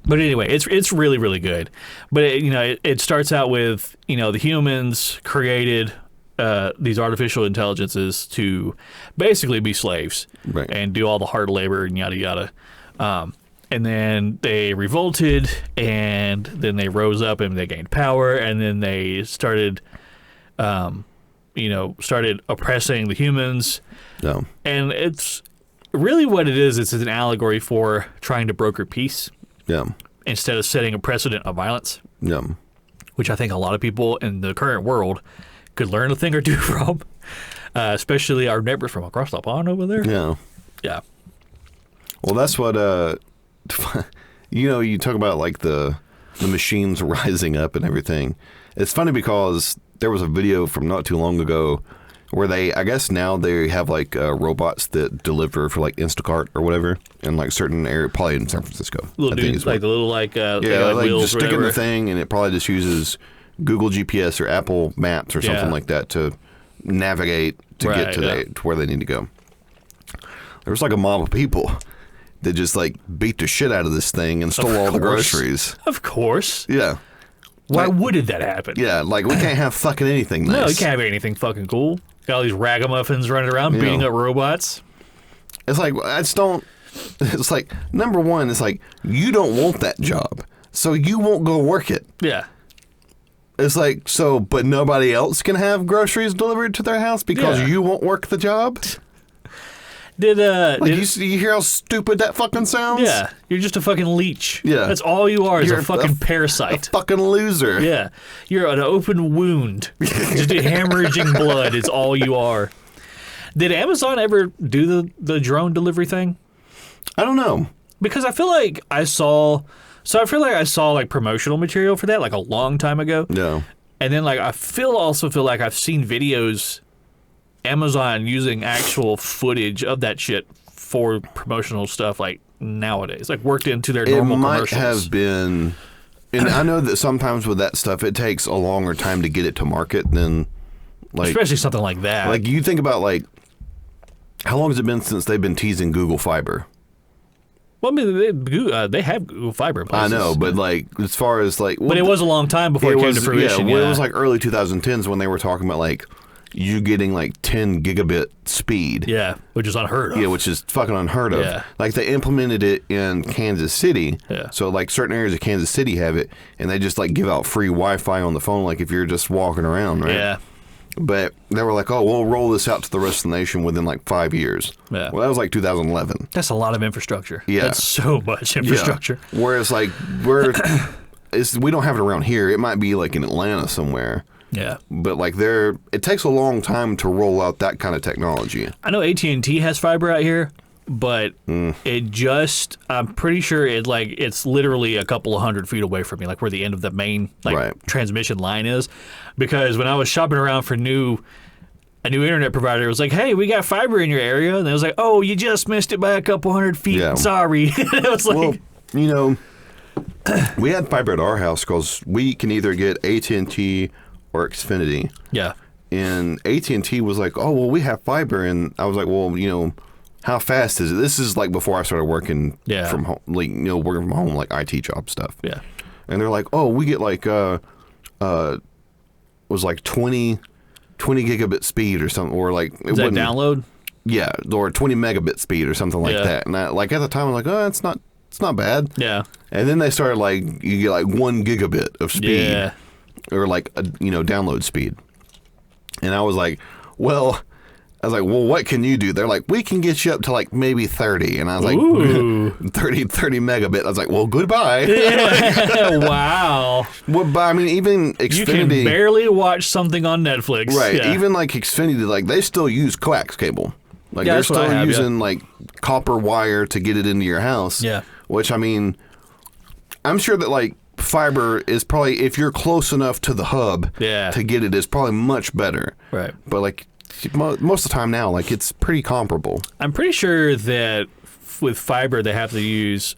But anyway, it's really, really good. But it starts out with the humans created these artificial intelligences to basically be slaves and do all the hard labor and yada yada. And then they revolted, and then they rose up and they gained power, and then they started oppressing the humans. No. And it's really what it is. It's an allegory for trying to broker peace. Yeah. Instead of setting a precedent of violence. Yeah. Which I think a lot of people in the current world could learn a thing or two from, especially our neighbors from across the pond over there. Yeah. Yeah. Well, that's what you talk about like the machines rising up and everything. It's funny because there was a video from not too long ago where I guess now they have like robots that deliver for like Instacart or whatever in like certain area, probably in San Francisco. Little dudes, like the little like wheels, just stick in the thing, and it probably just uses Google GPS or Apple Maps or something like that to navigate to get to where they need to go. There was like a mob of people that just like beat the shit out of this thing and stole all the groceries. Of course. Yeah. Why wouldn't that happen? Yeah, like we can't have fucking anything nice. No, you can't have anything fucking cool. Got all these ragamuffins running around beating up robots. It's like, it's like, number one, it's like, you don't want that job, so you won't go work it. Yeah. It's like, but nobody else can have groceries delivered to their house because you won't work the job? You hear how stupid that fucking sounds? Yeah. You're just a fucking leech. Yeah. That's all you are, is a fucking parasite. A fucking loser. Yeah. You're an open wound. Just hemorrhaging blood is all you are. Did Amazon ever do the drone delivery thing? I don't know. Because I feel like I saw like promotional material for that like a long time ago. No. And then like I also feel like I've seen videos Amazon using actual footage of that shit for promotional stuff like nowadays, like worked into their normal commercials. It might have been, and I know that sometimes with that stuff, it takes a longer time to get it to market than like... Especially something like that. Like you think about like, how long has it been since they've been teasing Google Fiber? Well, I mean, they have Google Fiber in places. I know, but like as far as like... But it was a long time before it came to fruition. Yeah, well, it was like early 2010s when they were talking about like, you getting like 10 gigabit speed. Yeah, which is unheard of. Yeah, which is fucking unheard of. Yeah. Like they implemented it in Kansas City. Yeah. So like certain areas of Kansas City have it, and they just like give out free Wi-Fi on the phone, like if you're just walking around, right? Yeah. But they were like, oh, we'll roll this out to the rest of the nation within like 5 years. Yeah. Well, that was like 2011. That's a lot of infrastructure. Yeah. That's so much infrastructure. Yeah. Whereas like we don't have it around here. It might be like in Atlanta somewhere. Yeah. But like it takes a long time to roll out that kind of technology. I know AT&T has fiber out here, but I'm pretty sure it's literally a couple of 100 feet away from me, like where the end of the main transmission line is. Because when I was shopping around for a new internet provider, it was like, hey, we got fiber in your area. And it was like, oh, you just missed it by a couple 100 feet. Yeah. Sorry. It was like... Well, we had fiber at our house because we can either get AT&T or Xfinity. Yeah. And AT&T was like, oh, well, we have fiber. And I was like, well, how fast is it? This is like before I started working from home, like, working from home, like IT job stuff. Yeah. And they're like, oh, we get like, was like 20 gigabit speed or something. Or like, is that download? Yeah, or 20 megabit speed or something like that. And like at the time, I'm like, oh, it's not bad. Yeah. And then they started like you get like 1 gigabit of speed, or like download speed. And I was like, well, what can you do? They're like, we can get you up to like maybe 30. And I was like, ooh. 30 megabit. I was like, well, goodbye. Wow. Well, but I mean, even Xfinity, you can barely watch something on Netflix. Right. Yeah. Even like Xfinity, like they still use coax cable. Like they're still using like copper wire to get it into your house. Yeah. Which I mean, I'm sure that like fiber is probably, if you're close enough to the hub to get it, is probably much better. Right. But like most of the time now, like it's pretty comparable. I'm pretty sure that with fiber they have to use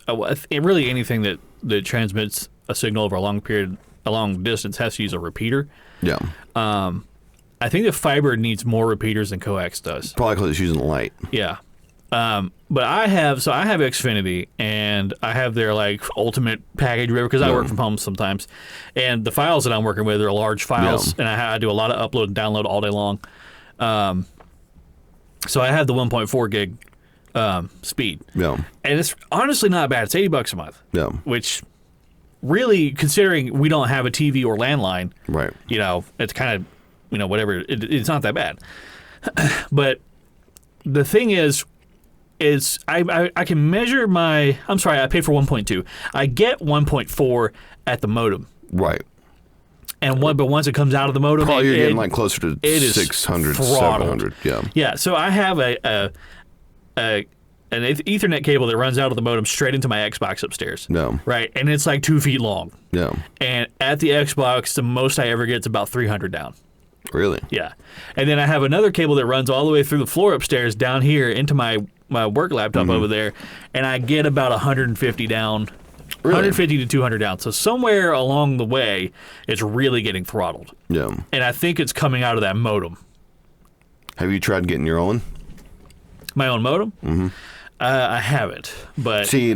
really anything that transmits a signal over a long distance has to use a repeater. Yeah. I think the fiber needs more repeaters than coax does. Probably because it's using light. Yeah. But I have Xfinity, and I have their like ultimate package, because I work from home sometimes, and the files that I'm working with are large files, and I do a lot of upload and download all day long. So I have the 1.4 gig speed. Yeah. And it's honestly not bad. It's $80 a month. Yeah. Which really, considering we don't have a TV or landline, right? It's kind of, whatever. It's not that bad. But the thing is I can measure my. I'm sorry, I pay for 1.2. I get 1.4 at the modem. Right. But once it comes out of the modem, probably you're getting like closer to 600, 700. Yeah. Yeah. So I have an Ethernet cable that runs out of the modem straight into my Xbox upstairs. No. Right, and it's like 2 feet long. Yeah. And at the Xbox, the most I ever get is about 300 down. Really? Yeah. And then I have another cable that runs all the way through the floor upstairs down here into my work laptop over there, and I get about 150 down. Really? 150 to 200 down. So somewhere along the way, it's really getting throttled. Yeah. And I think it's coming out of that modem. Have you tried getting your own? My own modem? Mm-hmm. I haven't, but... See,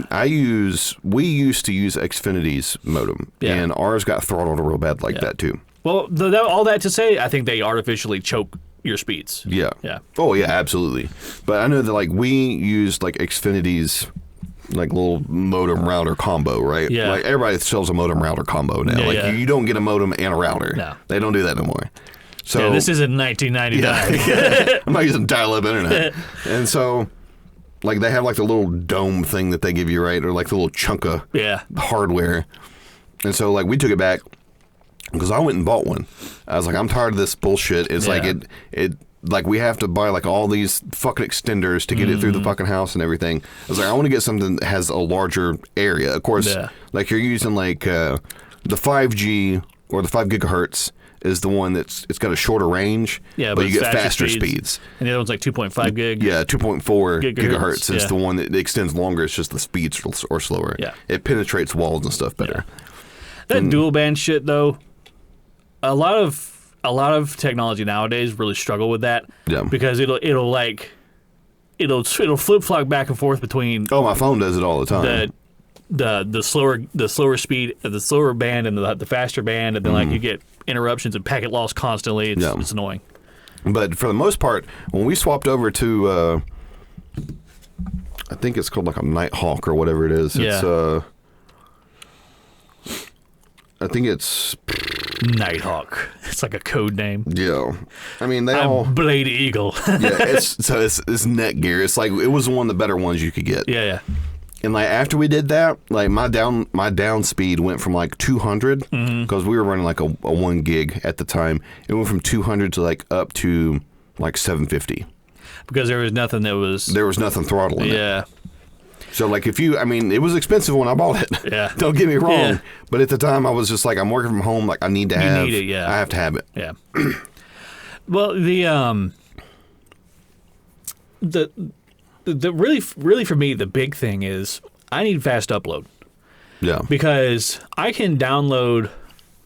we used to use Xfinity's modem, and ours got throttled real bad like that, too. Well, all that to say, I think they artificially choke your speeds. Yeah. Yeah. Oh, yeah, absolutely. But I know that, like, we used, like, Xfinity's... like little modem router combo, right? Yeah. Like everybody sells a modem router combo now. Yeah, you don't get a modem and a router. No. They don't do that no more. So this isn't 1999. Yeah. I'm not using dial-up internet. And so like they have like the little dome thing that they give you, right? Or like the little chunk of hardware. And so like we took it back because I went and bought one. I was like, I'm tired of this bullshit. It's like it like we have to buy like all these fucking extenders to get it through the fucking house and everything. I was like, I want to get something that has a larger area. Of course, like you're using like the 5G or the 5 gigahertz is the one it's got a shorter range, but you get faster speeds. And the other one's like 2.5 gig. Yeah, 2.4 gigahertz is the one that extends longer. It's just the speeds are slower. Yeah. It penetrates walls and stuff better. Yeah. That dual band shit though, a lot of technology nowadays really struggle with that. Yeah. Because it'll flip flop back and forth between. Oh, my phone does it all the time. The slower speed, the slower band, and the faster band, and then like you get interruptions and packet loss constantly. It's annoying. But for the most part, when we swapped over to, I think it's called like a Nighthawk or whatever it is. Yeah. I think it's Nighthawk. It's like a code name. Yeah, I mean I'm Blade Eagle. Yeah, it's Netgear. It's like it was one of the better ones you could get. Yeah. And like after we did that, like my down speed went from like 200 because we were running like a 1 gig at the time. It went from 200 to like up to like 750 because there was nothing throttling it. Yeah. So, like, it was expensive when I bought it. Yeah. Don't get me wrong. Yeah. But at the time, I was just like, I'm working from home. Like, I need to have it. Yeah. I have to have it. Yeah. Well, the really for me, the big thing is I need fast upload. Yeah. Because I can download,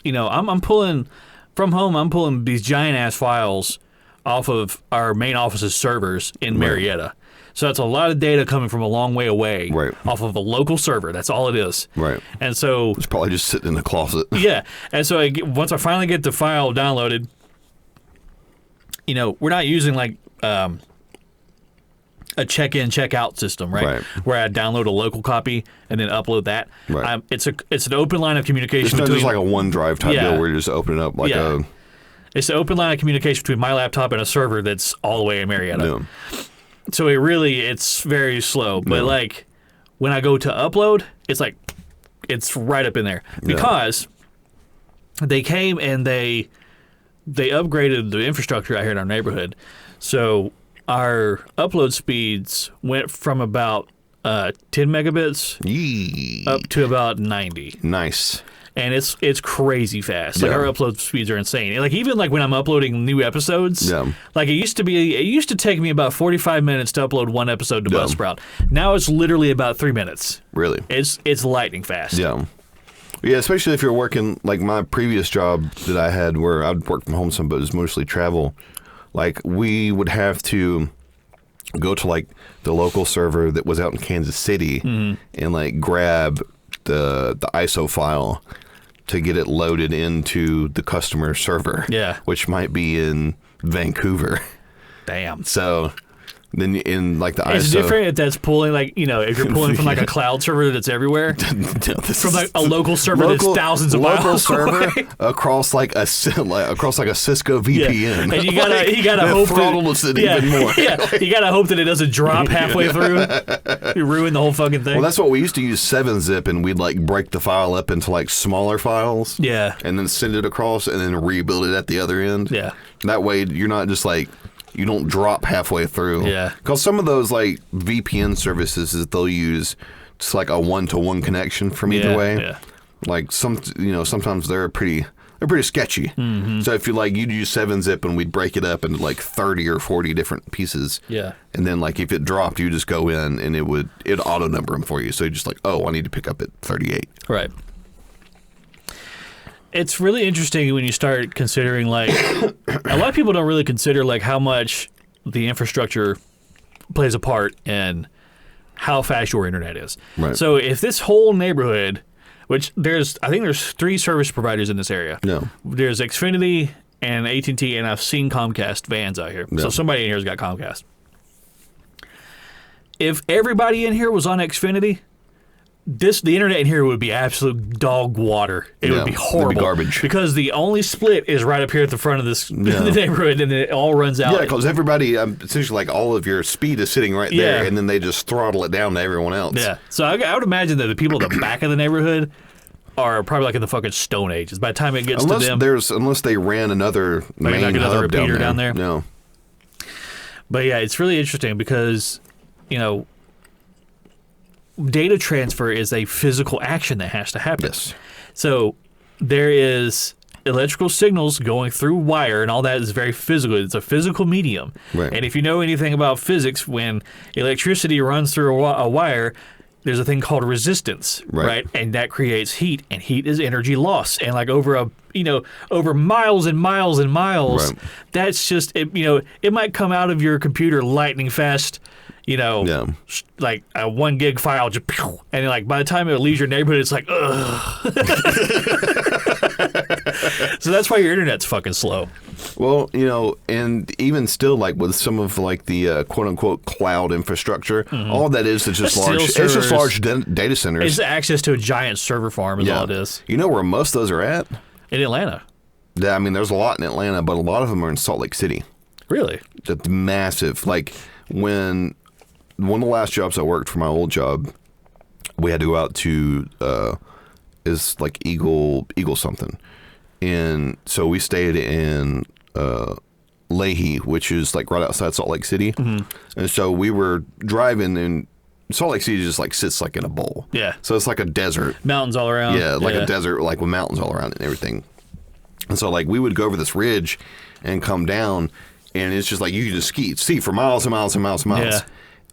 I'm pulling from home. I'm pulling these giant ass files off of our main office's servers in Marietta. So that's a lot of data coming from a long way away off of a local server. That's all it is. Right. And so it's probably just sitting in the closet. Yeah. And so once I finally get the file downloaded, we're not using like a check-in, check-out system, right? Where I download a local copy and then upload that. Right. It's an open line of communication. It's not between, just like a OneDrive type deal where you just open it up like a... It's an open line of communication between my laptop and a server that's all the way in Marietta. So it's very slow. But like when I go to upload, it's like it's right up in there because they came and they upgraded the infrastructure out here in our neighborhood. So our upload speeds went from about 10 megabits up to about 90. Nice. And it's crazy fast. Like our upload speeds are insane. Like even like when I'm uploading new episodes, like it used to take me about 45 minutes to upload one episode to Buzzsprout. Now it's literally about 3 minutes. Really? It's lightning fast. Yeah. Yeah, especially if you're working like my previous job that I had where I'd work from home some, but it was mostly travel. Like we would have to go to like the local server that was out in Kansas City and like grab the ISO file to get it loaded into the customer server. Yeah. Which might be in Vancouver. Damn. So then in like the ISO... It's different if that's pulling like, if you're pulling from like a cloud server that's everywhere. From like a local server that's thousands of miles server across like a Cisco VPN. Yeah. And you gotta hope that even more. You gotta hope that it doesn't drop halfway through. You ruin the whole fucking thing. Well, that's what we used to use 7-zip, and we'd like break the file up into like smaller files. Yeah. And then send it across and then rebuild it at the other end. Yeah. That way you're not just like... You don't drop halfway through. Yeah. Because some of those like VPN services is they'll use just like a one-to-one connection from either way. Yeah. Like sometimes they're pretty sketchy. Mm-hmm. So if you'd use 7-zip and we'd break it up into like 30 or 40 different pieces. Yeah. And then like if it dropped, you just go in and it'd auto number them for you. So you're just like, oh, I need to pick up at 38. Right. It's really interesting when you start considering, like, a lot of people don't really consider, like, how much the infrastructure plays a part in how fast your internet is. Right. So if this whole neighborhood, which I think there's 3 service providers in this area. No. There's Xfinity and AT&T, and I've seen Comcast vans out here. No. So somebody in here has got Comcast. If everybody in here was on Xfinity... The internet in here would be absolute dog water. It would be horrible. It'd be garbage. Because the only split is right up here at the front of the neighborhood, and it all runs out. Yeah, because everybody, essentially, like all of your speed is sitting right there, and then they just throttle it down to everyone else. Yeah. So I would imagine that the people at the back of the neighborhood are probably like in the fucking Stone Ages. By the time it gets to them, unless they ran another main like another hub repeater down there. No. But yeah, it's really interesting because data transfer is a physical action that has to happen. Yes. So there is electrical signals going through wire, and all that is very physical. It's a physical medium. Right. And if you know anything about physics, when electricity runs through a wire, there's a thing called resistance, right? And that creates heat, and heat is energy loss. And like over miles and miles and miles, that's just it might come out of your computer lightning fast. Like a 1 gig file, just, and like by the time it leaves your neighborhood, it's like, ugh. So that's why your internet's fucking slow. Well, and even still, like with some of like the quote unquote cloud infrastructure, all that is just large. It's just large data centers. It's access to a giant server farm, is all it is. You know where most of those are at? In Atlanta. Yeah, I mean, there's a lot in Atlanta, but a lot of them are in Salt Lake City. Really? That's massive. Like when. One of the last jobs I worked for my old job, we had to go out to is like Eagle something, and so we stayed in Leahy, which is like right outside Salt Lake City, and so we were driving, and Salt Lake City just like sits like in a bowl. Yeah. So it's like a desert. Mountains all around. Yeah, like a desert, like with mountains all around it and everything. And so like we would go over this ridge and come down, and it's just like you can just see for miles and miles and miles and miles. Yeah.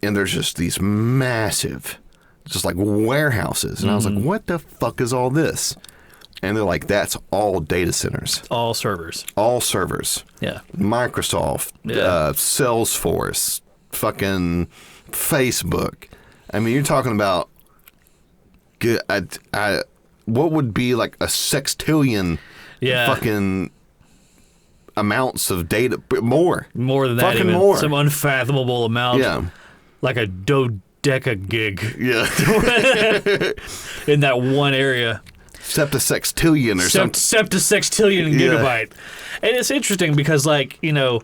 And there's just these massive, just like warehouses. And I was like, what the fuck is all this? And they're like, that's all data centers. All servers. All servers. Yeah. Microsoft, Salesforce, fucking Facebook. I mean, you're talking about what would be like a sextillion fucking amounts of data. More than that. Fucking even. more. Some unfathomable amount. Yeah. like a dodeca gig Yeah. in that one area. Septisextillion or something. Septisextillion gigabyte. And it's interesting because, like, you know,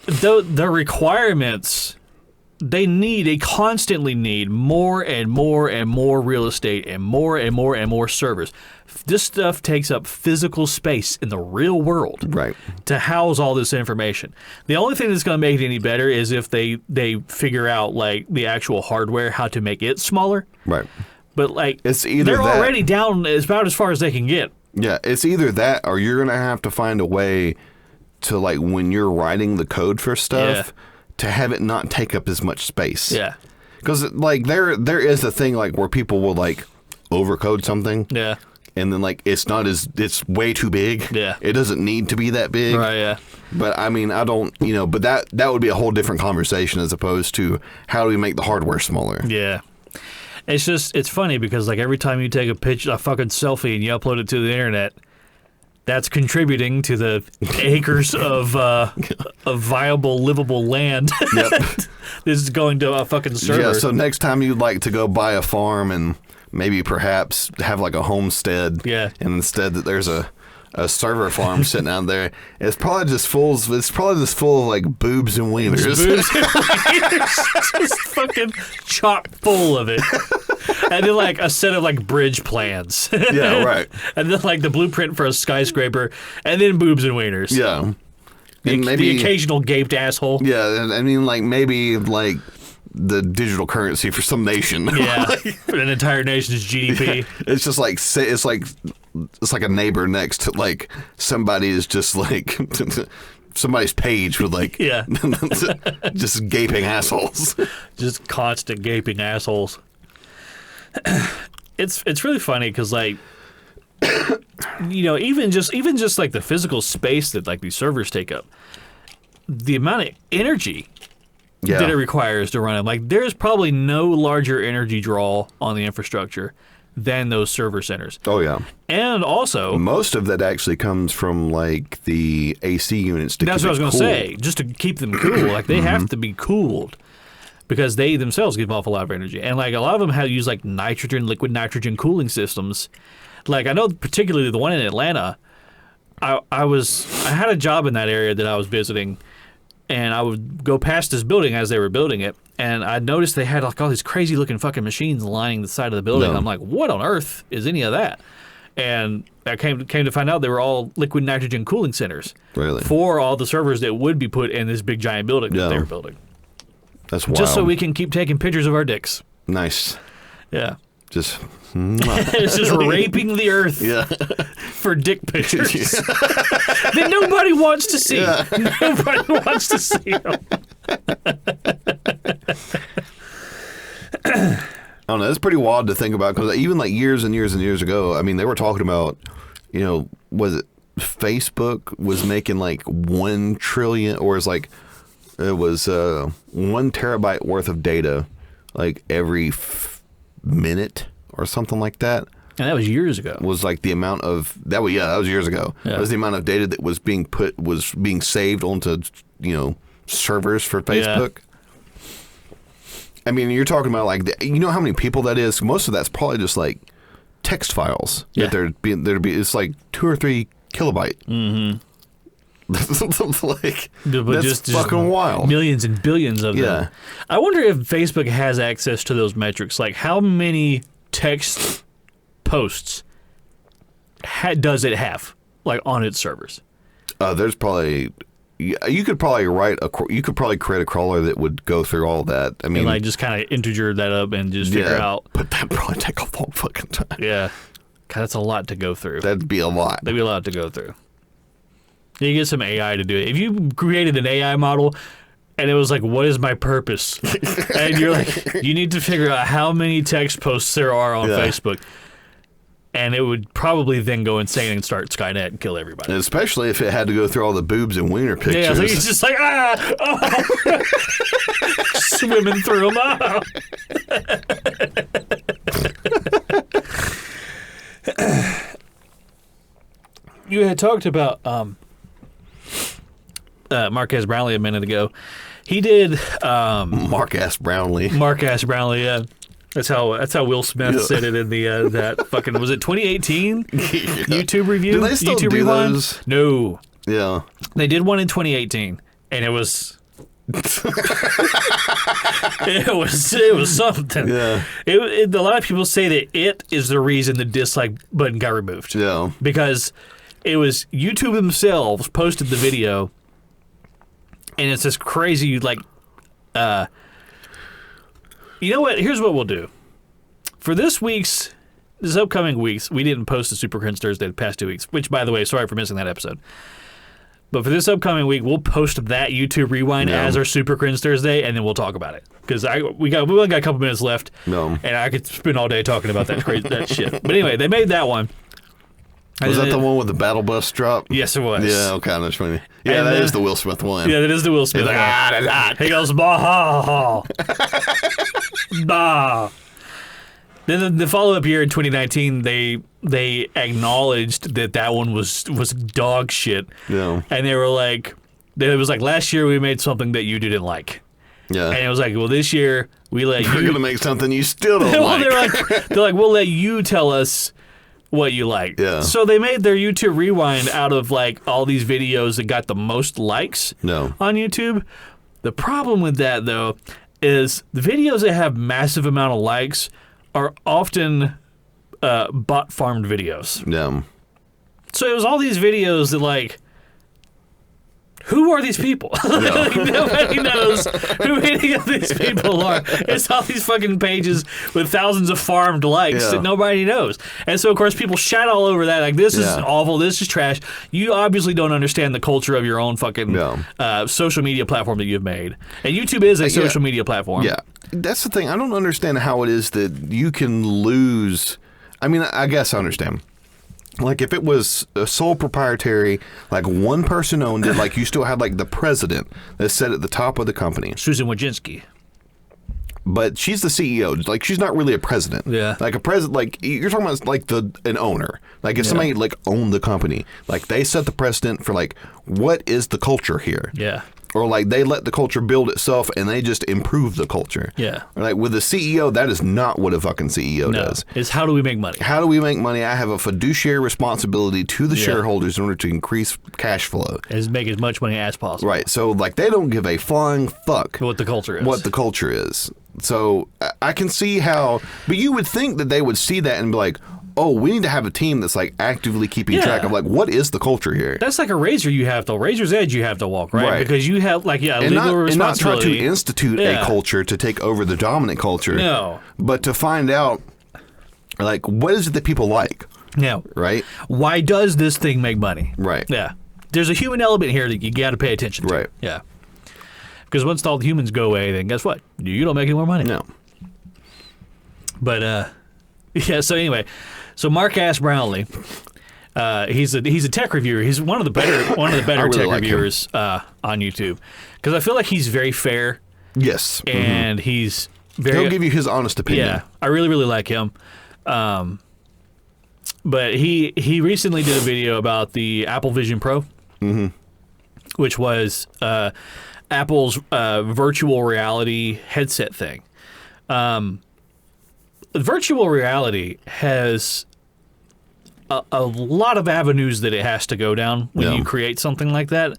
the requirements, they constantly need more and more and more real estate and more servers. This stuff takes up physical space in the real world Right. to house all this information. The only thing that's going to make it any better is if they figure out, like, the actual hardware, how to make it smaller. Right. But, like, It's either they're that- already down about as far as they can get. Yeah, it's either that or you're going to have to find a way to, like, when you're writing the code for stuff, to have it not take up as much space. Yeah. Because, like, there is a thing, like, where people will, like, overcode something. Yeah. And then, like, it's way too big. Yeah. It doesn't need to be that big. Right, yeah. But, I mean, I don't, you know, but that would be a whole different conversation as opposed to how do we make the hardware smaller. Yeah. It's funny because, like, every time you take a fucking selfie and you upload it to the internet, that's contributing to the acres of viable, livable land. Yep. This is going to a fucking server. Yeah, so next time you'd like to go buy a farm and maybe perhaps have like a homestead. Yeah. And instead that there's a server farm sitting out there, it's probably just full of like boobs and wieners. Boobs and wieners. Just fucking chock full of it. And then, like, a set of, like, bridge plans. Yeah, right. And then, like, the blueprint for a skyscraper, and then boobs and wieners. Yeah. And The occasional gaped asshole. Yeah, and I mean, like, maybe, like, the digital currency for some nation. Yeah, for an entire nation's GDP. It's just like, it's like a neighbor next to, like, somebody is just, like, somebody's page with, like, Yeah. just gaping assholes. Just constant gaping assholes. It's really funny because, like, you know, even just like the physical space that, like, these servers take up, the amount of energy that it requires to run them. Like, there's probably no larger energy draw on the infrastructure than those server centers. Oh, yeah. And also, Most of that actually comes from, like, the AC units to that's keep what I was it going to cool. say, just to keep them cool. Like, they have to be cooled because they themselves give off a lot of energy. And, like, a lot of them use, like, liquid nitrogen cooling systems. Like, I know particularly the one in Atlanta, I had a job in that area that I was visiting, and I would go past this building as they were building it, and I noticed they had, like, all these crazy looking fucking machines lining the side of the building. No. I'm like, what on earth is any of that? And I came to find out they were all liquid nitrogen cooling centers. Really? For all the servers that would be put in this big giant building that Yeah. they were building. That's wild. Just so we can keep taking pictures of our dicks. Nice. Yeah. Just... It's just raping the earth yeah. for dick pictures that nobody wants to see. Yeah. Nobody wants to see them. I don't know. It's pretty wild to think about because even like years and years and years ago, I mean, they were talking about, you know, was it Facebook was making like 1 trillion or it was 1 terabyte worth of data like every minute or something like that. And that was years ago. Was like the amount of that was years ago. Yeah. That was the amount of data that was being saved onto, you know, servers for Facebook. Yeah. I mean, you're talking about like you know how many people that is? Most of that's probably just like text files. Yeah. That it's like 2 or 3 kilobyte. Mm-hmm. Like but that's just fucking wild. Millions and billions of them. Yeah. I wonder if Facebook has access to those metrics. Like, how many text posts does it have, like, on its servers? There's probably you could probably create a crawler that would go through all that. I mean, and, like, just kind of integer that up and just figure out. But that'd probably take a long fucking time. Yeah, God, that's a lot to go through. That'd be a lot. That'd be a lot to go through. You get some AI to do it. If you created an AI model and it was like, what is my purpose? And you're like, you need to figure out how many text posts there are on Facebook. And it would probably then go insane and start Skynet and kill everybody. And especially if it had to go through all the boobs and wiener pictures. Yeah, so he's just like, swimming through them. You had talked about Marquez Brownlee a minute ago. He did Mark Ass Brownlee. Mark Ass Brownlee. Yeah, that's how Will Smith said it in the that fucking was it 2018 YouTube review? Do they still YouTube do Rewind? those? No, Yeah. they did one in 2018, and it was. It was something. Yeah. A lot of people say that it is the reason the dislike button got removed. Yeah. Because it was YouTube themselves posted the video, and it's this crazy like, you know what? Here's what we'll do. For this upcoming weeks, we didn't post the Super Cringe Thursday the past 2 weeks. Which, by the way, sorry for missing that episode. But for this upcoming week, we'll post that YouTube Rewind as our Super Cringe Thursday, and then we'll talk about it. Because we only got a couple minutes left, and I could spend all day talking about that shit. But anyway, they made that one. Was that the one with the battle bus drop? Yes, it was. Yeah, okay, that's funny. Yeah, that is the Will Smith one. Yeah, that is the Will Smith one. He goes, bah, bah. Then the follow-up year in 2019, they acknowledged that one was dog shit. Yeah. And they were like, it was like, last year we made something that you didn't like. Yeah. And it was like, well, this year we let you... We're going to make something you still don't like. They're like, we'll let you tell us what you like. Yeah. So they made their YouTube Rewind out of like all these videos that got the most likes on YouTube. The problem with that, though, is the videos that have massive amount of likes are often bot farmed videos. Yeah. So it was all these videos that like, who are these people? Like, nobody knows who any of these people are. It's all these fucking pages with thousands of farmed likes that nobody knows. And so, of course, people shout all over that. Like, this is awful. This is trash. You obviously don't understand the culture of your own fucking social media platform that you've made. And YouTube is a social media platform. Yeah. That's the thing. I don't understand how it is that you can lose. I mean, I guess I understand. Like, if it was a sole proprietary, like one person owned it, like you still had like the president that sat at the top of the company. Susan Wojcicki. But she's the CEO. Like, she's not really a president. Yeah. Like a president, like you're talking about like an owner. Like if somebody like owned the company, like they set the precedent for like what is the culture here. Yeah. Or like they let the culture build itself and they just improve the culture. Yeah. Or like with the CEO, that is not what a fucking CEO does. It's how do we make money? How do we make money? I have a fiduciary responsibility to the shareholders in order to increase cash flow. Is make as much money as possible. Right. So like they don't give a flying fuck what the culture is. What the culture is. So I can see how, but you would think that they would see that and be like, oh, we need to have a team that's like actively keeping track of like what is the culture here. That's like a razor you have to razor's edge you have to walk, right? Because you have like legal responsibility. And not try to institute a culture to take over the dominant culture. No. But to find out like what is it that people like? No. Right? Why does this thing make money? Right. Yeah. There's a human element here that you got to pay attention to. Right. Yeah. Because once all the humans go away, then guess what? You don't make any more money. No. But yeah. So anyway, so Mark Ass Brownlee, he's a tech reviewer. He's one of the better really tech like reviewers on YouTube because I feel like he's very fair. Yes. And he's very. He'll give you his honest opinion. Yeah, I really like him. But he recently did a video about the Apple Vision Pro, which was Apple's virtual reality headset thing. Virtual reality has a lot of avenues that it has to go down when you create something like that.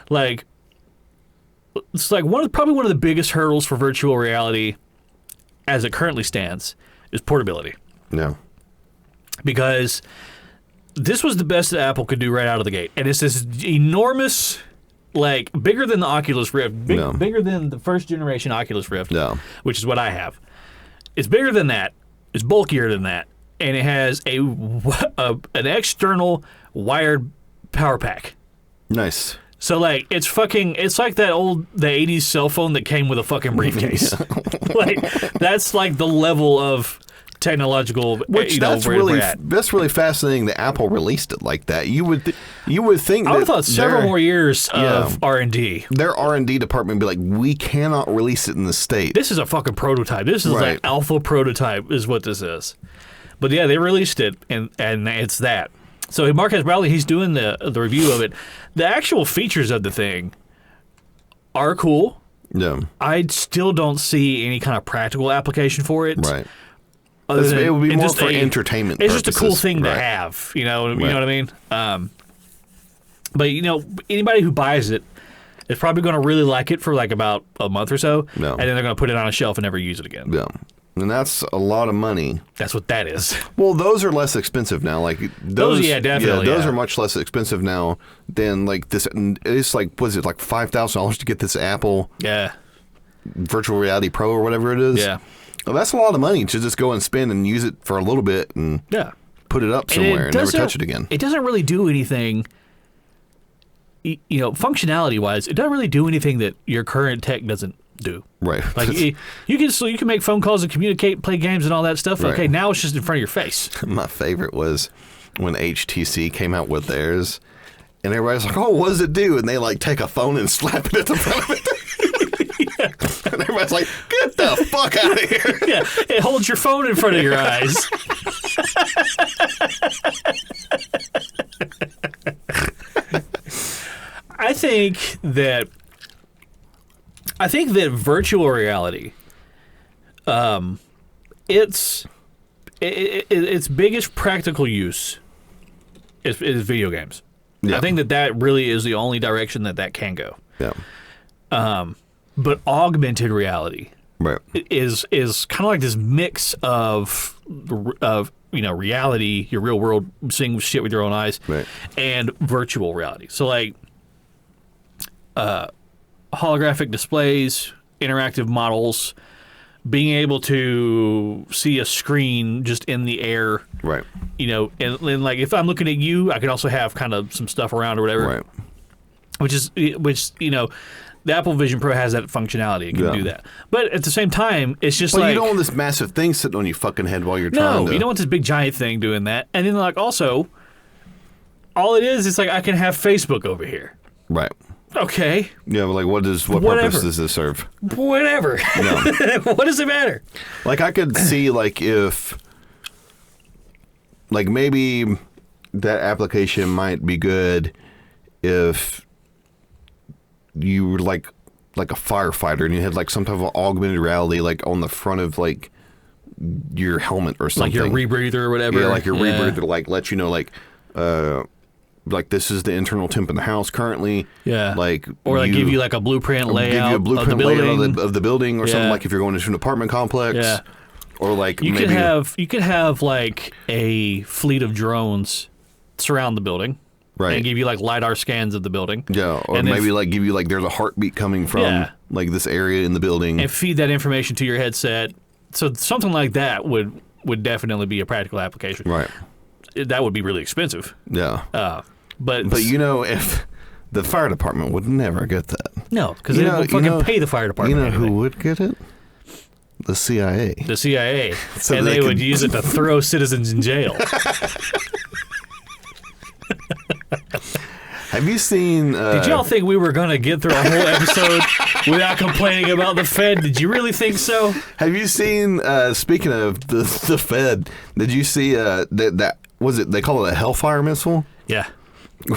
Like, it's like probably one of the biggest hurdles for virtual reality as it currently stands is portability. No. Because this was the best that Apple could do right out of the gate. And it's this enormous, like, bigger than the Oculus Rift, bigger than the first generation Oculus Rift, which is what I have. It's bigger than that. It's bulkier than that. And it has an external wired power pack. Nice. So, like, it's like the 80s cell phone that came with a fucking briefcase. Like, that's like the level of technological, that's really fascinating that Apple released it like that. You would think I would have thought several more years of R&D. Their R&D department would be like, we cannot release it in the States. This is a fucking prototype. This is like alpha prototype is what this is. But yeah, they released it and it's that. So Marcus Brownlee, he's doing the review of it. The actual features of the thing are cool. Yeah. I still don't see any kind of practical application for it. Right. It would be more for entertainment It's purposes. just a cool thing to Right. have, you know what I mean? But, anybody who buys it is probably going to really like it for like about a month or so, Yeah. and then they're going to put it on a shelf and never use it again. Yeah. And that's a lot of money. That's what that is. Well, those are less expensive now. Like those, definitely. Those are much less expensive now than like this. It's like, was it like $5,000 to get this Apple Virtual Reality Pro or whatever it is? Yeah. Well, that's a lot of money to just go and spend and use it for a little bit and put it up somewhere and never touch it again. It doesn't really do anything. Functionality wise, it doesn't really do anything that your current tech doesn't do. Right. Like you can make phone calls and communicate, play games, and all that stuff. Right. Okay, now it's just in front of your face. My favorite was when HTC came out with theirs, and everybody's like, "Oh, what does it do?" And they like take a phone and slap it at the front of it. And everybody's like, "Get the fuck out of here!" Yeah, it holds your phone in front of your eyes. I think that virtual reality, its biggest practical use is video games. Yeah. I think that really is the only direction that can go. Yeah. But augmented reality Right. is kind of like this mix of reality, your real world, seeing shit with your own eyes, Right. and virtual reality. So like holographic displays, interactive models, being able to see a screen just in the air. Right. And like if I'm looking at you, I can also have kind of some stuff around or whatever. Right. Which the Apple Vision Pro has that functionality. It can do that. But at the same time, it's just you don't want this massive thing sitting on your fucking head while you're trying to... No, you don't want this big giant thing doing that. And then like also, all it is like I can have Facebook over here. Right. Okay. Yeah, but like what purpose does this serve? Whatever. No. What does it matter? Like I could see like if like maybe that application might be good if you were like a firefighter and you had like some type of augmented reality like on the front of like your helmet or something. Like your rebreather or whatever. Yeah, like your rebreather like lets you know like this is the internal temp in the house currently. Yeah. Like or like give you like a blueprint layout give you a blueprint of the building. layout of the building or something like if you're going into an apartment complex. Yeah. Or like you maybe could have like a fleet of drones surround the building. Right. And give you like LiDAR scans of the building. Yeah, or and maybe like give you like there's a heartbeat coming from like this area in the building. And feed that information to your headset. So something like that would definitely be a practical application. Right. That would be really expensive. Yeah. But if the fire department would never get that. No, because they don't fucking pay the fire department. You know who would get it? The CIA. The CIA. So and they would use it to throw citizens in jail. Have you seen... Did y'all think we were going to get through a whole episode without complaining about the Fed? Did you really think so? Have you seen, speaking of the Fed, did you see that was it, they call it a Hellfire missile? Yeah.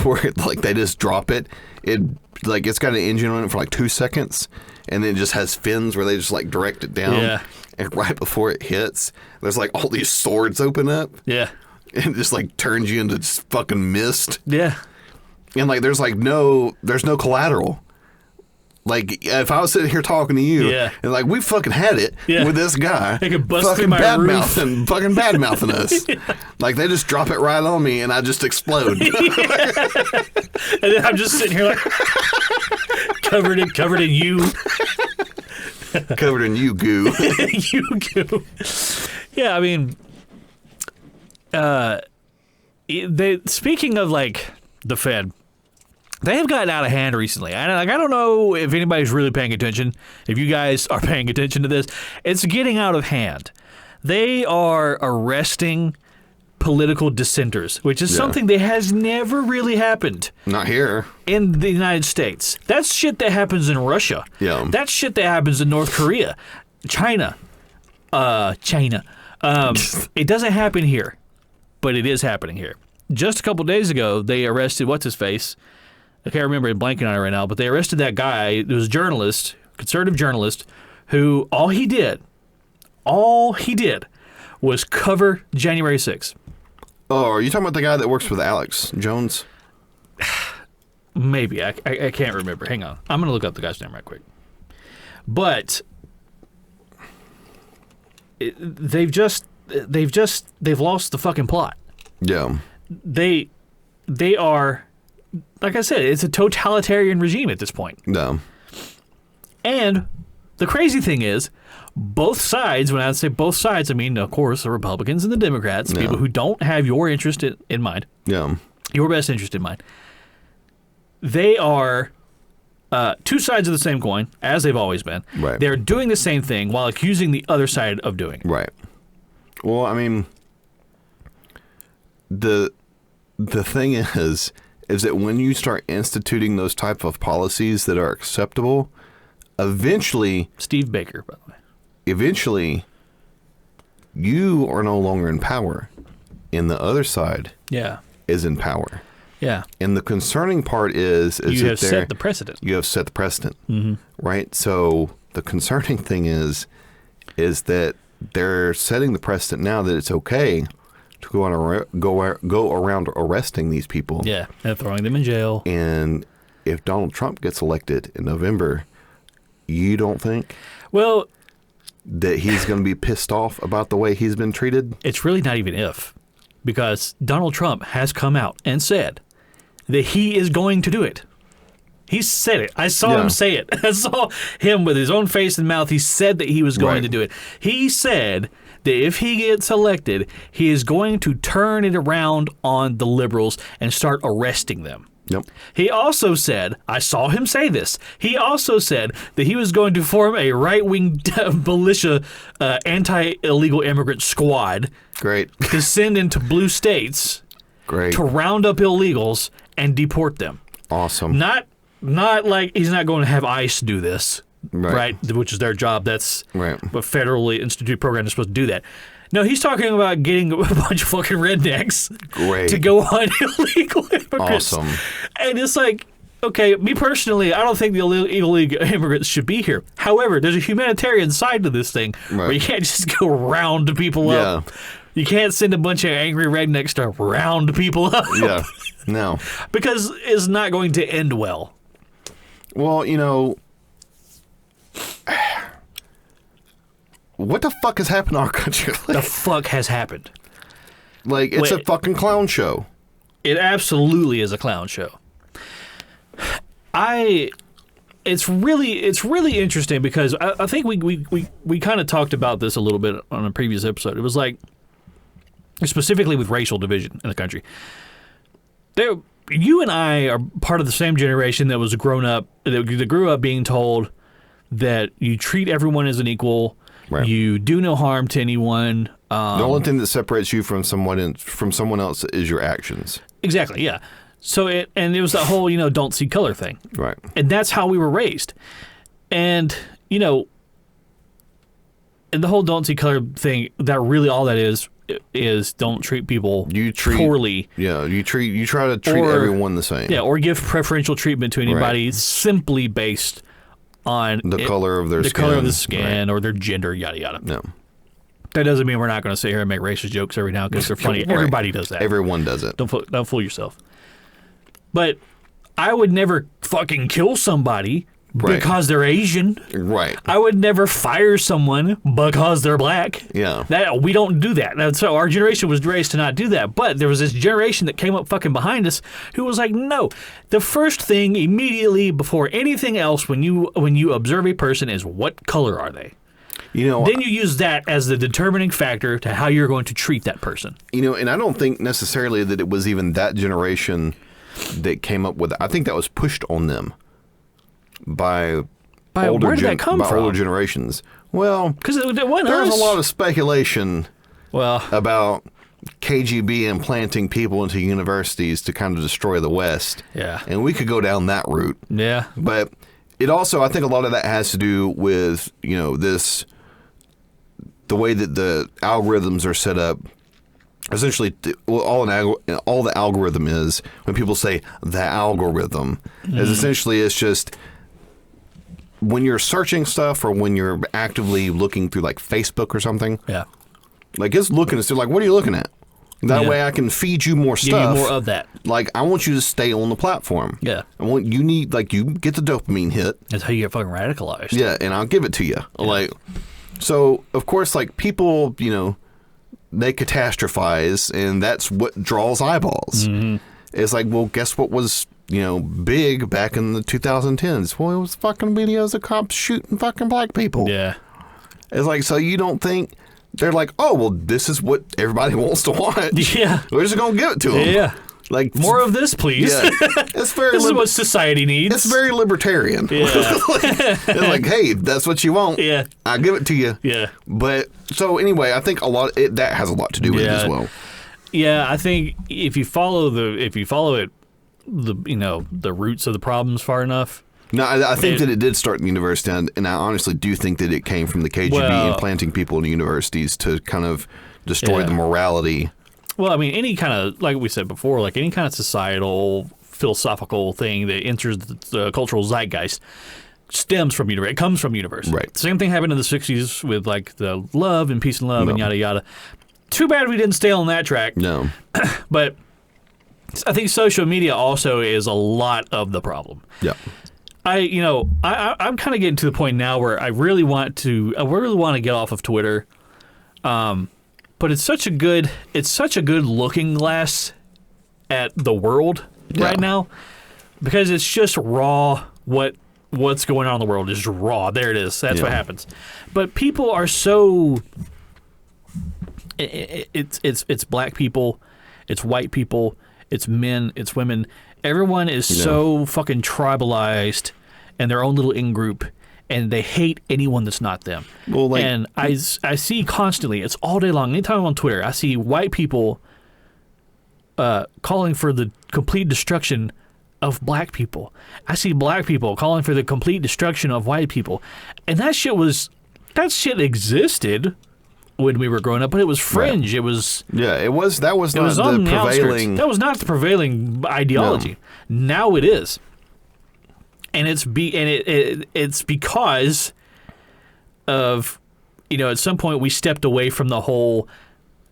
Where like they just drop it. It's got an engine on it for like 2 seconds, and then it just has fins where they just like direct it down. Yeah. And right before it hits, there's like all these swords open up. Yeah. And it just like turns you into just fucking mist. Yeah. And like there's no collateral. Like if I was sitting here talking to you, and like we fucking had it with this guy, they could bust fucking through my roof. fucking bad mouthing us. Like they just drop it right on me, and I just explode. And then I'm just sitting here like covered in you, covered in you goo. You goo. Yeah, I mean, speaking of like the Fed. They have gotten out of hand recently. I don't know if anybody's really paying attention. If you guys are paying attention to this, it's getting out of hand. They are arresting political dissenters, which is something that has never really happened. Not here. In the United States. That's shit that happens in Russia. Yeah. That's shit that happens in North Korea. China. It doesn't happen here, but it is happening here. Just a couple days ago, they arrested what's-his-face. I can't remember, I'm blanking on it right now, but they arrested that guy. It was a journalist conservative journalist who all he did was cover January 6th. Oh, are you talking about the guy that works with Alex Jones? Maybe. I can't remember. Hang on. I'm going to look up the guy's name right quick. But they've lost the fucking plot. Yeah. They are, like I said, it's a totalitarian regime at this point. No. And the crazy thing is, both sides, when I say both sides, I mean, of course, the Republicans and the Democrats, people who don't have your interest in mind, your best interest in mind, they are two sides of the same coin, as they've always been. Right. They're doing the same thing while accusing the other side of doing it. Right. Well, I mean, the thing is that when you start instituting those type of policies that are acceptable, eventually... Steve Baker, by the way. Eventually, you are no longer in power, and the other side is in power. Yeah. And the concerning part is you have set the precedent. You have set the precedent, right? So the concerning thing is that they're setting the precedent now that it's okay to go around arresting these people. Yeah, and throwing them in jail. And if Donald Trump gets elected in November, you don't think that he's going to be pissed off about the way he's been treated? It's really not even if, because Donald Trump has come out and said that he is going to do it. He said it. I saw him say it. I saw him with his own face and mouth. He said that he was going to do it. He said that if he gets elected, he is going to turn it around on the liberals and start arresting them. Yep. He also said, I saw him say this, he also said that he was going to form a right-wing militia anti-illegal immigrant squad. Great. To send into blue states. Great. To round up illegals and deport them. Awesome. Not like he's not going to have ICE do this, right? Which is their job. That's what federally instituted program is supposed to do that. No, he's talking about getting a bunch of fucking rednecks to go on illegal immigrants. Awesome. And it's like, okay, me personally, I don't think the illegal immigrants should be here. However, there's a humanitarian side to this thing where you can't just go round people up. You can't send a bunch of angry rednecks to round people up. Yeah, no. Because it's not going to end well. Well, you know, what the fuck has happened to our country? The fuck has happened? Like, it's a fucking clown show. It absolutely is a clown show. It's really interesting because I think we kind of talked about this a little bit on a previous episode. It was like, specifically with racial division in the country. You and I are part of the same generation that that grew up being told that you treat everyone as an equal. Right. You do no harm to anyone. The only thing that separates you from someone else is your actions. Exactly. Yeah. So it was that whole don't see color thing. Right. And that's how we were raised. And and the whole don't see color thing, that really all that is don't treat people poorly. Yeah, you try to treat everyone the same. Yeah, or give preferential treatment to anybody simply based on the color of their skin, or their gender, yada yada. No. That doesn't mean we're not going to sit here and make racist jokes every now because they're funny. Everybody does that. Everyone does it. Don't fool yourself. But I would never fucking kill somebody because they're Asian. Right. I would never fire someone because they're black. Yeah. We don't do that. So our generation was raised to not do that. But there was this generation that came up fucking behind us who was like, no. The first thing immediately before anything else when you observe a person is what color are they? Then you use that as the determining factor to how you're going to treat that person. And I don't think necessarily that it was even that generation that came up with it. I think that was pushed on them by older where did that come from? Older generations. Well, because there's a lot of speculation about KGB implanting people into universities to kind of destroy the West. Yeah. And we could go down that route. Yeah. But it also, I think a lot of that has to do with, the way that the algorithms are set up. Essentially, all the algorithm is, when people say the algorithm, is essentially it's just when you're searching stuff or when you're actively looking through like Facebook or something, like it's looking at like, what are you looking at? That way I can feed you more stuff. Give you more of that. Like, I want you to stay on the platform. Yeah. I want you get the dopamine hit. That's how you get fucking radicalized. Yeah, and I'll give it to you. Yeah. Like, so of course, like people, they catastrophize, and that's what draws eyeballs. Mm-hmm. It's like, well, guess what was big back in the 2010s? Well, it was fucking videos of cops shooting fucking black people. Yeah. It's like, so you don't think they're like, oh, well, this is what everybody wants to watch. Yeah. We're just going to give it to them. Yeah. Like, more of this, please. Yeah. It's very this is what society needs. It's very libertarian. Yeah. It's like, hey, that's what you want. Yeah. I'll give it to you. Yeah. But, so anyway, I think that has a lot to do with it as well. Yeah, I think if you follow the roots of the problems far enough. No, I think that it did start in the university, and I honestly do think that it came from the KGB implanting people in the universities to kind of destroy the morality. Well, I mean, any kind of, like we said before, like any kind of societal, philosophical thing that enters the cultural zeitgeist stems from university. It comes from university. Right. The same thing happened in the 60s with like the love and peace and love and yada yada. Too bad we didn't stay on that track. No. But I think social media also is a lot of the problem. Yeah. I'm kind of getting to the point now where I really want to get off of Twitter. But it's such a good looking glass at the world right now, because it's just raw. What's going on in the world is raw. There it is. That's what happens. But people are so. It's black people, it's white people, it's men, it's women. Everyone is so fucking tribalized in their own little in-group, and they hate anyone that's not them. Well, and I see constantly, it's all day long, anytime I'm on Twitter, I see white people calling for the complete destruction of black people. I see black people calling for the complete destruction of white people. And that shit existed when we were growing up, but it was fringe. Right. It was that was not the prevailing. That was not the prevailing ideology. No. Now it is, and it's because of at some point we stepped away from the whole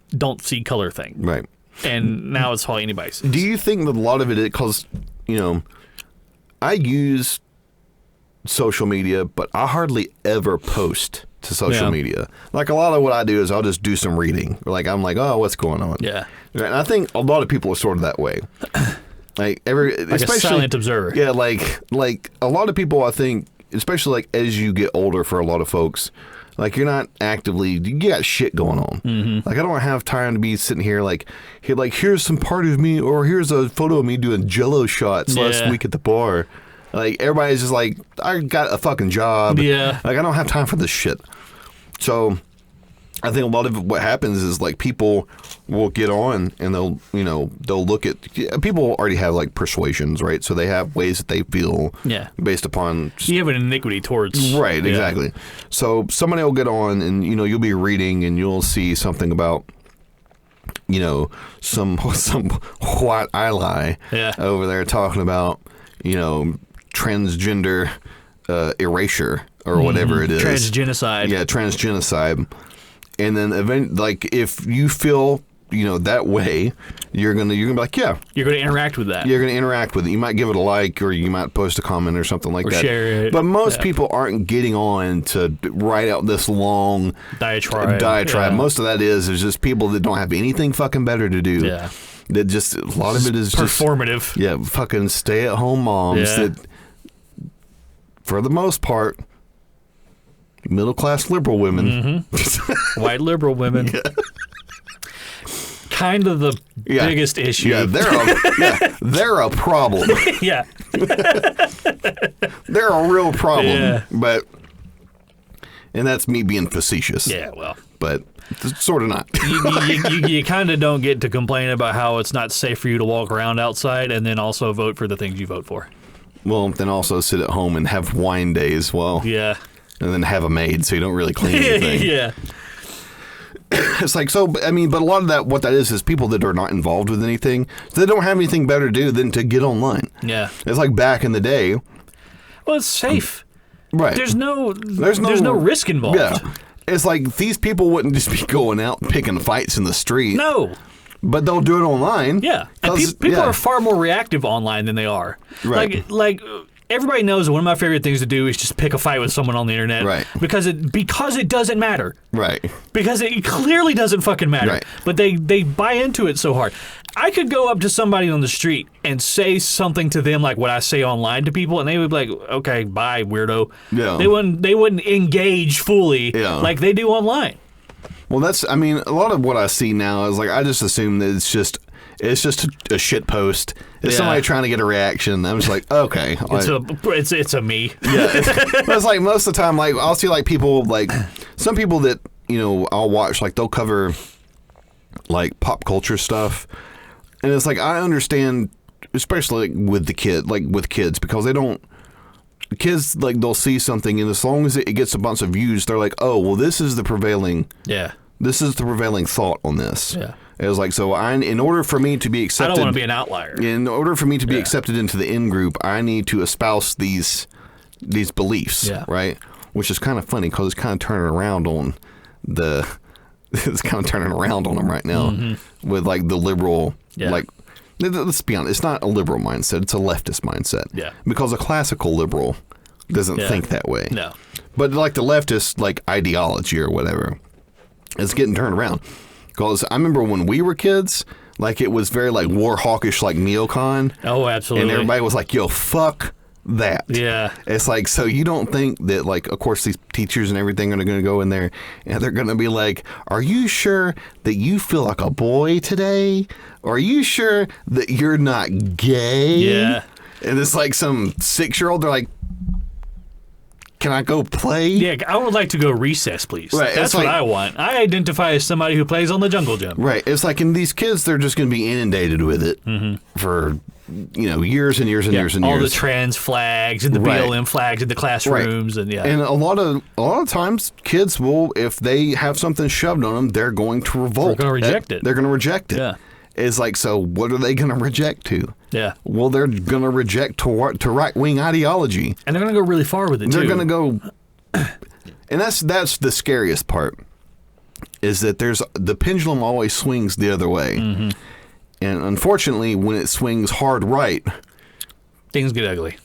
don't see color thing. Right. And now it's all anybody sees. Do you think that a lot of it, because I use social media, but I hardly ever post to social media. Like, a lot of what I do is I'll just do some reading. Like, I'm like, oh, what's going on? Yeah. And I think a lot of people are sort of that way. Like especially a silent observer. Yeah, like a lot of people, I think, especially like as you get older, for a lot of folks, like you're not actively, you got shit going on. Mm-hmm. Like, I don't have time to be sitting here like here's some part of me, or here's a photo of me doing Jello shots last week at the bar. Like, everybody's just like, I got a fucking job. Yeah. Like, I don't have time for this shit. So I think a lot of what happens is like people will get on and they'll look at, people already have like persuasions, right? So they have ways that they feel based upon. You have an iniquity towards. Right, exactly. So somebody will get on and, you'll be reading and you'll see something about, some white ally over there talking about, transgender erasure or whatever it is. Transgenocide. Yeah, transgenocide. And then if you feel, that way, you're gonna be like, yeah. You're gonna interact with that. You're gonna interact with it. You might give it a like, or you might post a comment or something like that. Or share it. But most people aren't getting on to write out this long diatribe. Yeah. Most of that is just people that don't have anything fucking better to do. Yeah. That just, a lot of it is performative. Fucking stay-at-home moms that, for the most part, middle-class liberal women. Mm-hmm. White liberal women. Yeah. Kind of the biggest issue. Yeah, they're a problem. Yeah. They're a real problem. Yeah. And that's me being facetious. Yeah, well. But sort of not. you kind of don't get to complain about how it's not safe for you to walk around outside and then also vote for the things you vote for. Well, then also sit at home and have wine days. Well, yeah. And then have a maid so you don't really clean anything. Yeah. It's like, so, I mean, but a lot of that, what that is people that are not involved with anything. So they don't have anything better to do than to get online. Yeah. It's like back in the day. Well, it's safe. Right. There's no risk involved. Yeah. It's like these people wouldn't just be going out and picking fights in the street. No. But they'll do it online. Yeah. And people are far more reactive online than they are. Right. Like everybody knows that one of my favorite things to do is just pick a fight with someone on the internet. Right. Because it doesn't matter. Right. Because it clearly doesn't fucking matter. Right. But they buy into it so hard. I could go up to somebody on the street and say something to them like what I say online to people, and they would be like, okay, bye, weirdo. Yeah. They wouldn't engage fully like they do online. Well, a lot of what I see now is like I just assume that it's just a shit post. It's somebody trying to get a reaction. I'm just like, okay. It's a me. Yeah. But it's like most of the time, like I'll see like people, like some people that, I'll watch, like they'll cover like pop culture stuff. And it's like, I understand, especially with kids, because kids, like, they'll see something, and as long as it gets a bunch of views, they're like, oh, well, this is the prevailing thought on this. Yeah. It was like, so in order for me to be accepted, I don't want to be an outlier. In order for me to be accepted into the in group, I need to espouse these beliefs, right? Which is kind of funny because it's kind of turning around on them right now with like the liberal. Yeah. Like, let's be honest, it's not a liberal mindset, it's a leftist mindset. Yeah. Because a classical liberal doesn't think that way. No. But like the leftist, like, ideology or whatever, it's getting turned around. Because I remember when we were kids, like, it was very, like, war hawkish, like, neocon. Oh, absolutely. And everybody was like, yo, fuck that. Yeah. It's like, so you don't think that, like, of course these teachers and everything are going to go in there and they're going to be like, are you sure that you feel like a boy today? Or are you sure that you're not gay? Yeah. And it's like some 6-year-old, they're like, can I go play? Yeah, I would like to go recess, please. Right. That's what I want. I identify as somebody who plays on the jungle gym. Right. It's like, and these kids, they're just going to be inundated with it for, years and years and years and all years. All the trans flags and the BLM flags in the classrooms. Right. And a lot of times, kids will, if they have something shoved on them, they're going to revolt. They're going to reject it. They're going to reject it. Yeah. It's like, so what are they going to reject to? Yeah. Well, they're going to reject to right-wing ideology. And they're going to go really far with it, too. They're going to go... And that's the scariest part, is that the pendulum always swings the other way. Mm-hmm. And unfortunately, when it swings hard right... things get ugly.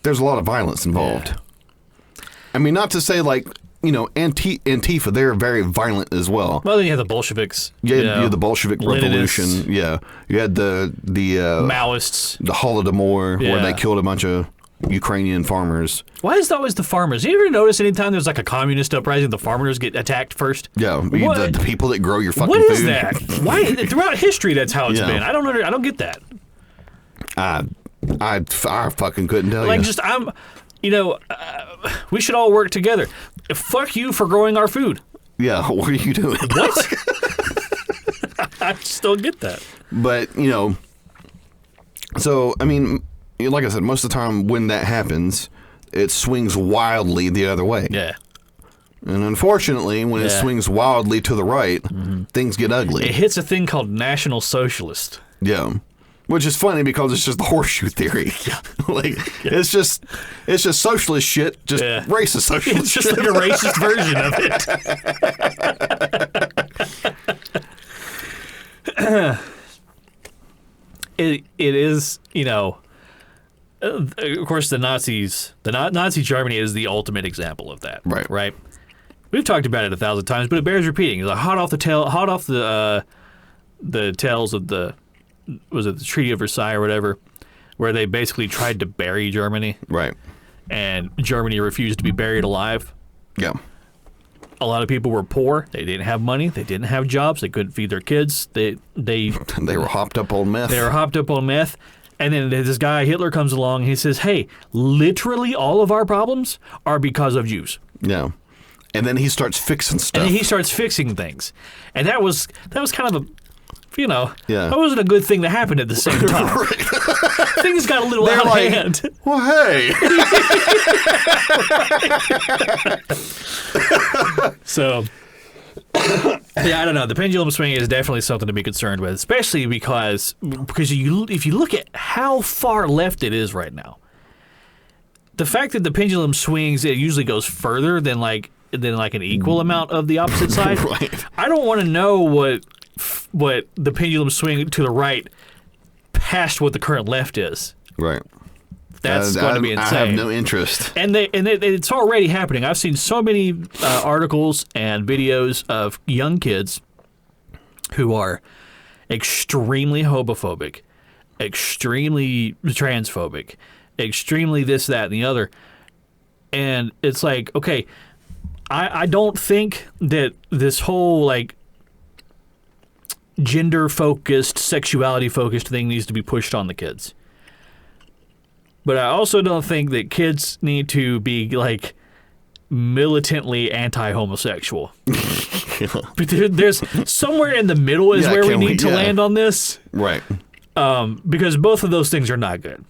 There's a lot of violence involved. Yeah. I mean, not to say, like... Antifa, they're very violent as well. Well, then you have the Bolsheviks. You had the Bolshevik Revolution. Yeah. You had the Maoists. The Holodomor, where they killed a bunch of Ukrainian farmers. Why is it always the farmers? You ever notice anytime there's like a communist uprising, the farmers get attacked first? Yeah. The people that grow your fucking food. What is that? Why? Throughout history, that's how it's been. I don't get that. I fucking couldn't tell you. Like, just, we should all work together. Fuck you for growing our food. Yeah, what are you doing? What? I just don't get that. But, so, I mean, like I said, most of the time when that happens, it swings wildly the other way. Yeah. And unfortunately, when it swings wildly to the right, things get ugly. It hits a thing called National Socialist. Yeah. Which is funny because it's just the horseshoe theory. It's just socialist shit, just racist socialist shit. It's just like a racist version of it. It is, of course, the Nazi Germany is the ultimate example of that. Right? We've talked about it 1,000 times, but it bears repeating. It's like hot off the tails of the... was it the Treaty of Versailles or whatever, where they basically tried to bury Germany. Right. And Germany refused to be buried alive. Yeah. A lot of people were poor. They didn't have money. They didn't have jobs. They couldn't feed their kids. They were hopped up on meth. They were hopped up on meth. And then this guy, Hitler, comes along and he says, hey, literally all of our problems are because of Jews. Yeah. And then he starts fixing stuff. And he starts fixing things. And that was kind of a... that wasn't a good thing that happened at the same time. Things got a little out of hand. Well, hey. So, I don't know. The pendulum swing is definitely something to be concerned with, especially because if you look at how far left it is right now, the fact that the pendulum swings, it usually goes further than like an equal amount of the opposite side. Right. I don't want to know what the pendulum swing to the right past what the current left is. Right. That's going to be insane. I have no interest. And it's already happening. I've seen so many articles and videos of young kids who are extremely homophobic, extremely transphobic, extremely this, that, and the other. And it's like, okay, I don't think that this whole like gender-focused, sexuality-focused thing needs to be pushed on the kids. But I also don't think that kids need to be like militantly anti-homosexual. But there's somewhere in the middle is where we need to land on this. Right. Because both of those things are not good.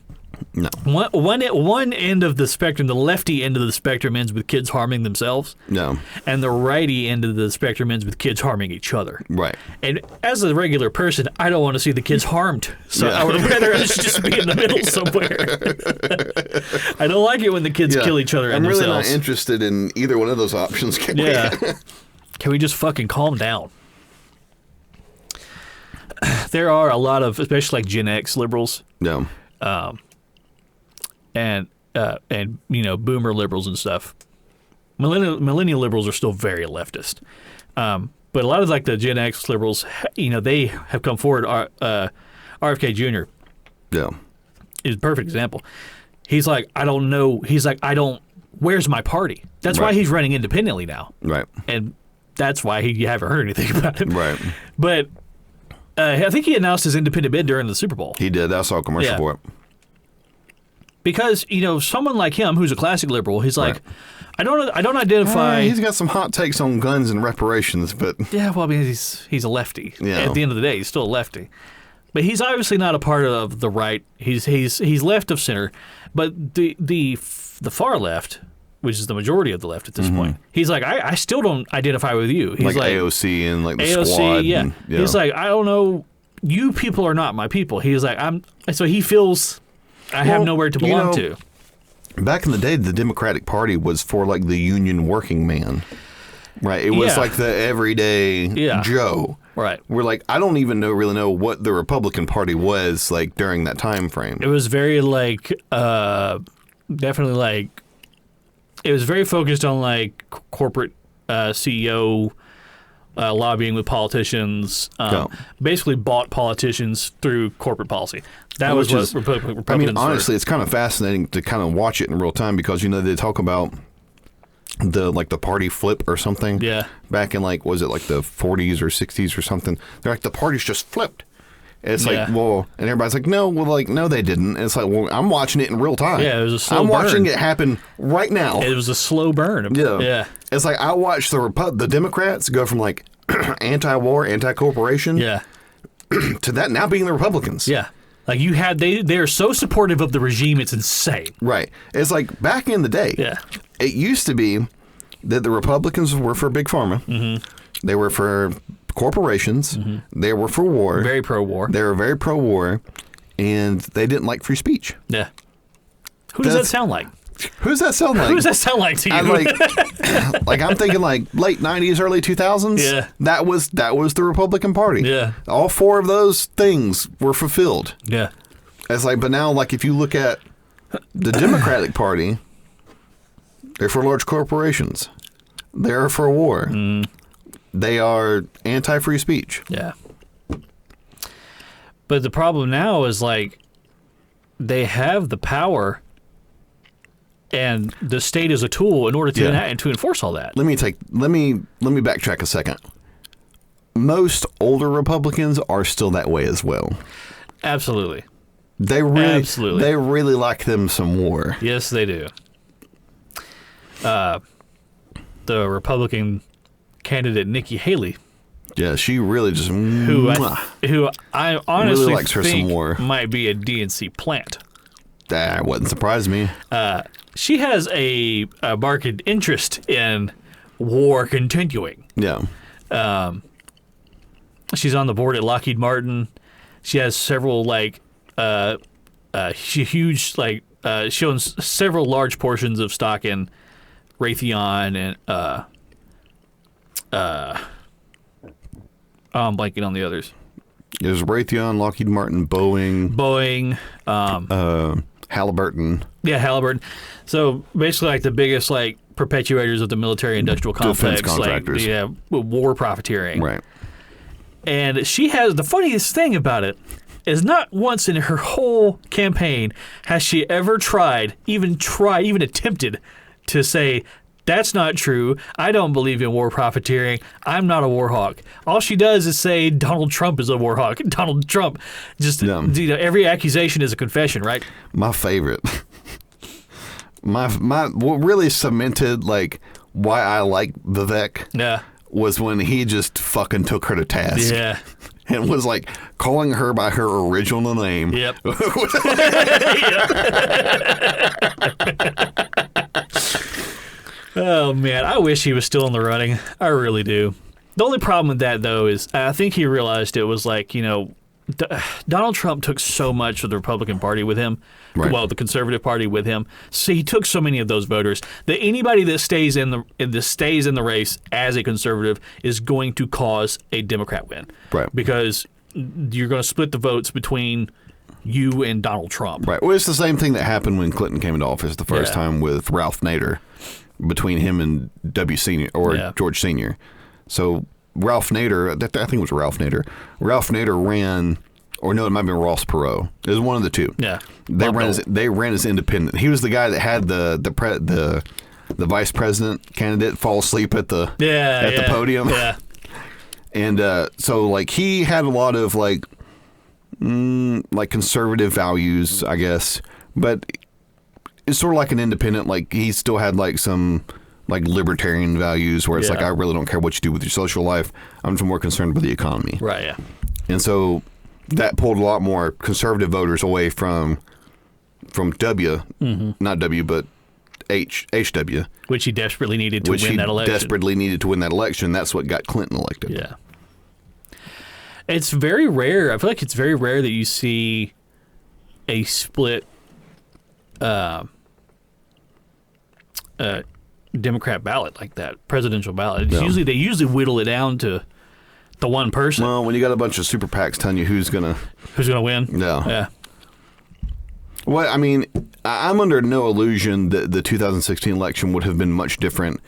No. One end of the spectrum, the lefty end of the spectrum, ends with kids harming themselves. No. And the righty end of the spectrum ends with kids harming each other. Right. And as a regular person, I don't want to see the kids harmed. So I would rather us just be in the middle somewhere. I don't like it when the kids kill each other and themselves. I'm really not interested in either one of those options. Can we? Can we just fucking calm down? There are a lot of, especially like Gen X liberals. No. And you know, boomer liberals and stuff. Millennial liberals are still very leftist. But a lot of like the Gen X liberals, you know, they have come forward. RFK Jr. Yeah. is a perfect example. He's like, I don't know. He's like, where's my party? That's why he's running independently now. Right. And that's why you haven't heard anything about him. Right. But I think he announced his independent bid during the Super Bowl. He did. I saw a commercial for it. Because, you know, someone like him who's a classic liberal, he's like, I don't identify. He's got some hot takes on guns and reparations, but yeah, well, I mean, he's a lefty. Yeah. At the end of the day, he's still a lefty. But he's obviously not a part of the right. He's left of center. But the far left, which is the majority of the left at this point, he's like, I still don't identify with you. He's like AOC and like the AOC, squad. yeah. And, He's like, I don't know. You people are not my people. He's like, so he feels I have nowhere to belong to. Back in the day, the Democratic Party was for like the union working man, right? It was like the everyday Joe, right? We're like, I don't even really know what the Republican Party was like during that time frame. It was very like, definitely like, it was very focused on like corporate CEO lobbying with politicians. Basically bought politicians through corporate policy. That was what Republicans I mean, honestly, it's kind of fascinating to kind of watch it in real time because, you know, they talk about the party flip or something. Yeah. Back in like, was it like the 40s or 60s or something? They're like, the party's just flipped. And it's like, well, and everybody's like, no, they didn't. And it's like, well, I'm watching it in real time. Yeah, it was a slow burn. I'm watching it happen right now. It was a slow burn. Yeah. It's like I watched the Democrats go from like anti-war, anti-corporation to that now being the Republicans. Yeah. Like they are so supportive of the regime, it's insane. Right. It's like back in the day, it used to be that the Republicans were for Big Pharma. Mm-hmm. They were for corporations. Mm-hmm. They were for war. Very pro-war. They were very pro-war, and they didn't like free speech. Yeah. Who does that sound like? Who does that sound like? Who does that sound like to you? I'm thinking like late 90s, early 2000s. Yeah. That was the Republican Party. Yeah. All four of those things were fulfilled. Yeah. It's like, but now, like, if you look at the Democratic Party, they're for large corporations. They're for war. Mm. They are anti-free speech. Yeah. But the problem now is, like, they have the power and the state is a tool in order to enforce all that. Let me backtrack a second. Most older Republicans are still that way as well. Absolutely. They really like them some war. Yes, they do. The Republican candidate Nikki Haley. Yeah, she really just who I honestly really likes her think some more. Might be a DNC plant. That wouldn't surprise me. She has a marked interest in war continuing. Yeah. She's on the board at Lockheed Martin. She has several huge she owns several large portions of stock in Raytheon and I'm blanking on the others. There's Raytheon, Lockheed Martin, Boeing, Halliburton. Yeah, Halliburton. So basically, like the biggest like perpetuators of the military-industrial complex, defense contractors. like war profiteering. Right. And she has the funniest thing about it is not once in her whole campaign has she ever even attempted to say, that's not true. I don't believe in war profiteering. I'm not a war hawk. All she does is say Donald Trump is a war hawk. Donald Trump. Just every accusation is a confession, right? My favorite. What really cemented like why I like Vivek was when he just fucking took her to task. Yeah. And was like calling her by her original name. Yep. Oh, man. I wish he was still in the running. I really do. The only problem with that, though, is I think he realized it was like, Donald Trump took so much of the Republican Party with him. Right. Well, the Conservative Party with him. So he took so many of those voters that anybody that stays in the race as a conservative is going to cause a Democrat win. Right. Because you're going to split the votes between you and Donald Trump. Right. Well, it's the same thing that happened when Clinton came into office the first time with Ralph Nader, between him and W. Senior or George Senior. So Ralph Nader, I think it was Ralph Nader. Ralph Nader ran, or no, it might have been Ross Perot. It was one of the two. Yeah. They ran as independent. He was the guy that had the vice president candidate fall asleep at the podium. Yeah. And so like he had a lot of like conservative values, I guess, but it's sort of like an independent. Like he still had like some like libertarian values where it's like, I really don't care what you do with your social life. I'm just more concerned with the economy. Right. Yeah. And so that pulled a lot more conservative voters away from W, not W, but HW. Which he desperately needed to win that election. That's what got Clinton elected. Yeah. It's very rare. I feel like it's very rare that you see a split Democrat ballot like that, presidential ballot. They usually whittle it down to the one person. Well, when you got a bunch of super PACs telling you who's gonna win. Yeah. Well, I mean, I'm under no illusion that the 2016 election would have been much different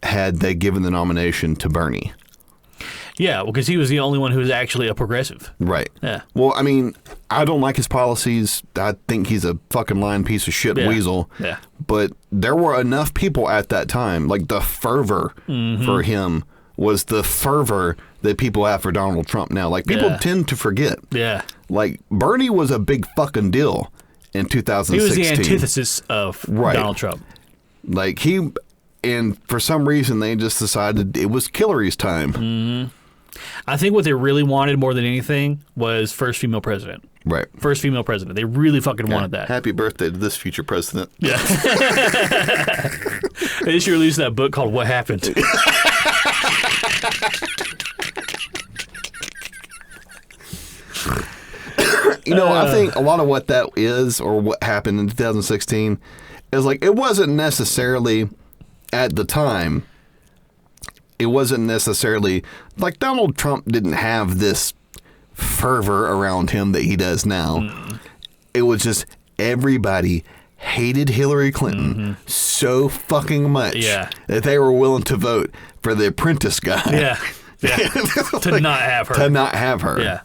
had they given the nomination to Bernie. Yeah, because he was the only one who was actually a progressive. Right. Yeah. Well, I mean, I don't like his policies. I think he's a fucking lying piece of shit weasel. Yeah. But there were enough people at that time, like the fervor for him was the fervor that people have for Donald Trump now. Like, people tend to forget. Yeah. Like, Bernie was a big fucking deal in 2016. He was the antithesis of Donald Trump. Like, and for some reason, they just decided it was Hillary's time. Mm-hmm. I think what they really wanted more than anything was first female president. Right. First female president. They really fucking wanted that. Happy birthday to this future president. Yeah. They should release that book called What Happened. I think a lot of what that is, or what happened in 2016, is like, it wasn't necessarily at the time. It wasn't necessarily like Donald Trump didn't have this fervor around him that he does now. It was just everybody hated Hillary Clinton so fucking much that they were willing to vote for the Apprentice guy. Yeah. To not have her. To not have her. Yeah.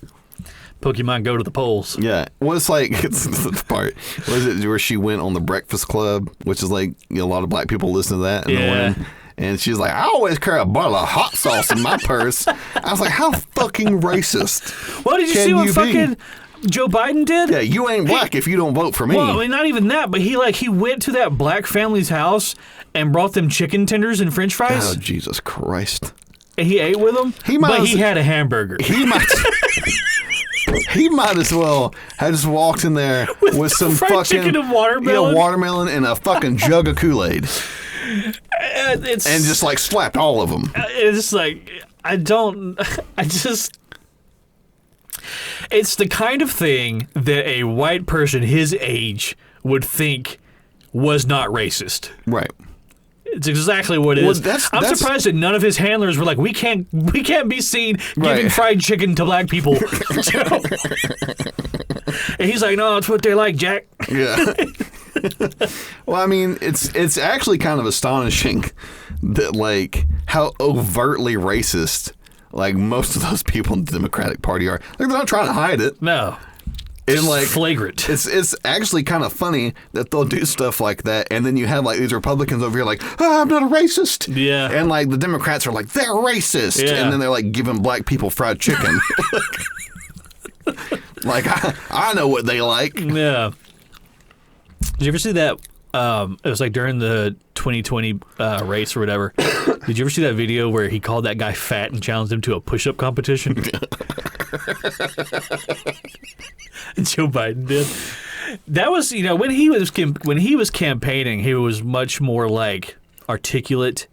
Pokemon Go to the polls. Yeah. Well, it's like, it's the part. Was it where she went on the Breakfast Club, which is like, a lot of black people listen to that in the morning. And she's like, I always carry a bottle of hot sauce in my purse. I was like, how fucking racist. Well, did you see what fucking Joe Biden did? Yeah, you ain't black if you don't vote for me. Well, I mean, not even that, but he went to that black family's house and brought them chicken tenders and French fries. Oh, Jesus Christ. And he ate with them, but he had a hamburger. He might as well have just walked in there with some fucking chicken and watermelon. Watermelon and a fucking jug of Kool-Aid. And just like slapped all of them. It's like, it's the kind of thing that a white person his age would think was not racist. Right. It's exactly what it is. I'm surprised that none of his handlers were like, we can't be seen giving fried chicken to black people. And he's like, no, that's what they like, Jack. Yeah. Well, I mean, it's actually kind of astonishing that, like, how overtly racist, like, most of those people in the Democratic Party are. Like, they're not trying to hide it. No. And, like, flagrant. It's actually kind of funny that they'll do stuff like that, and then you have, like, these Republicans over here like, I'm not a racist. Yeah. And, like, the Democrats are like, they're racist. Yeah. And then they're, like, giving black people fried chicken. Like, I know what they like. Yeah. Did you ever see that? It was like during the 2020 race or whatever. Did you ever see that video where he called that guy fat and challenged him to a push-up competition? Joe Biden did. That was, when he was campaigning, he was much more like articulate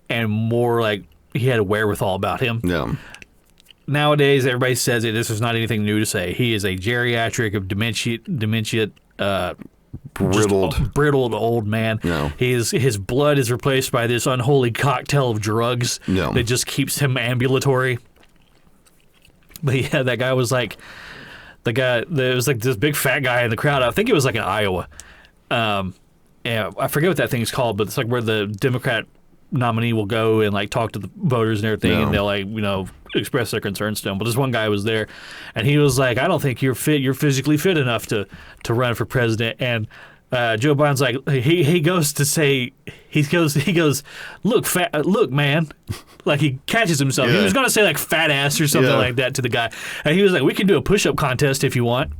and more like he had a wherewithal about him. Yeah. Nowadays, everybody says it. This is not anything new to say. He is a geriatric of dementia. Brittled old man. No. His blood is replaced by this unholy cocktail of drugs that just keeps him ambulatory. But yeah, that guy was like there was like this big fat guy in the crowd. I think it was like in Iowa. Yeah, I forget what that thing's called, but it's like where the Democrat nominee will go and like talk to the voters and everything, and they'll like express their concerns to him. But this one guy was there, and he was like, "I don't think you're physically fit enough to run for president." And Joe Biden's like, he goes to say, he goes, look, man. Like he catches himself. Yeah. He was going to say like fat ass or something like that to the guy, and he was like, "We can do a push-up contest if you want."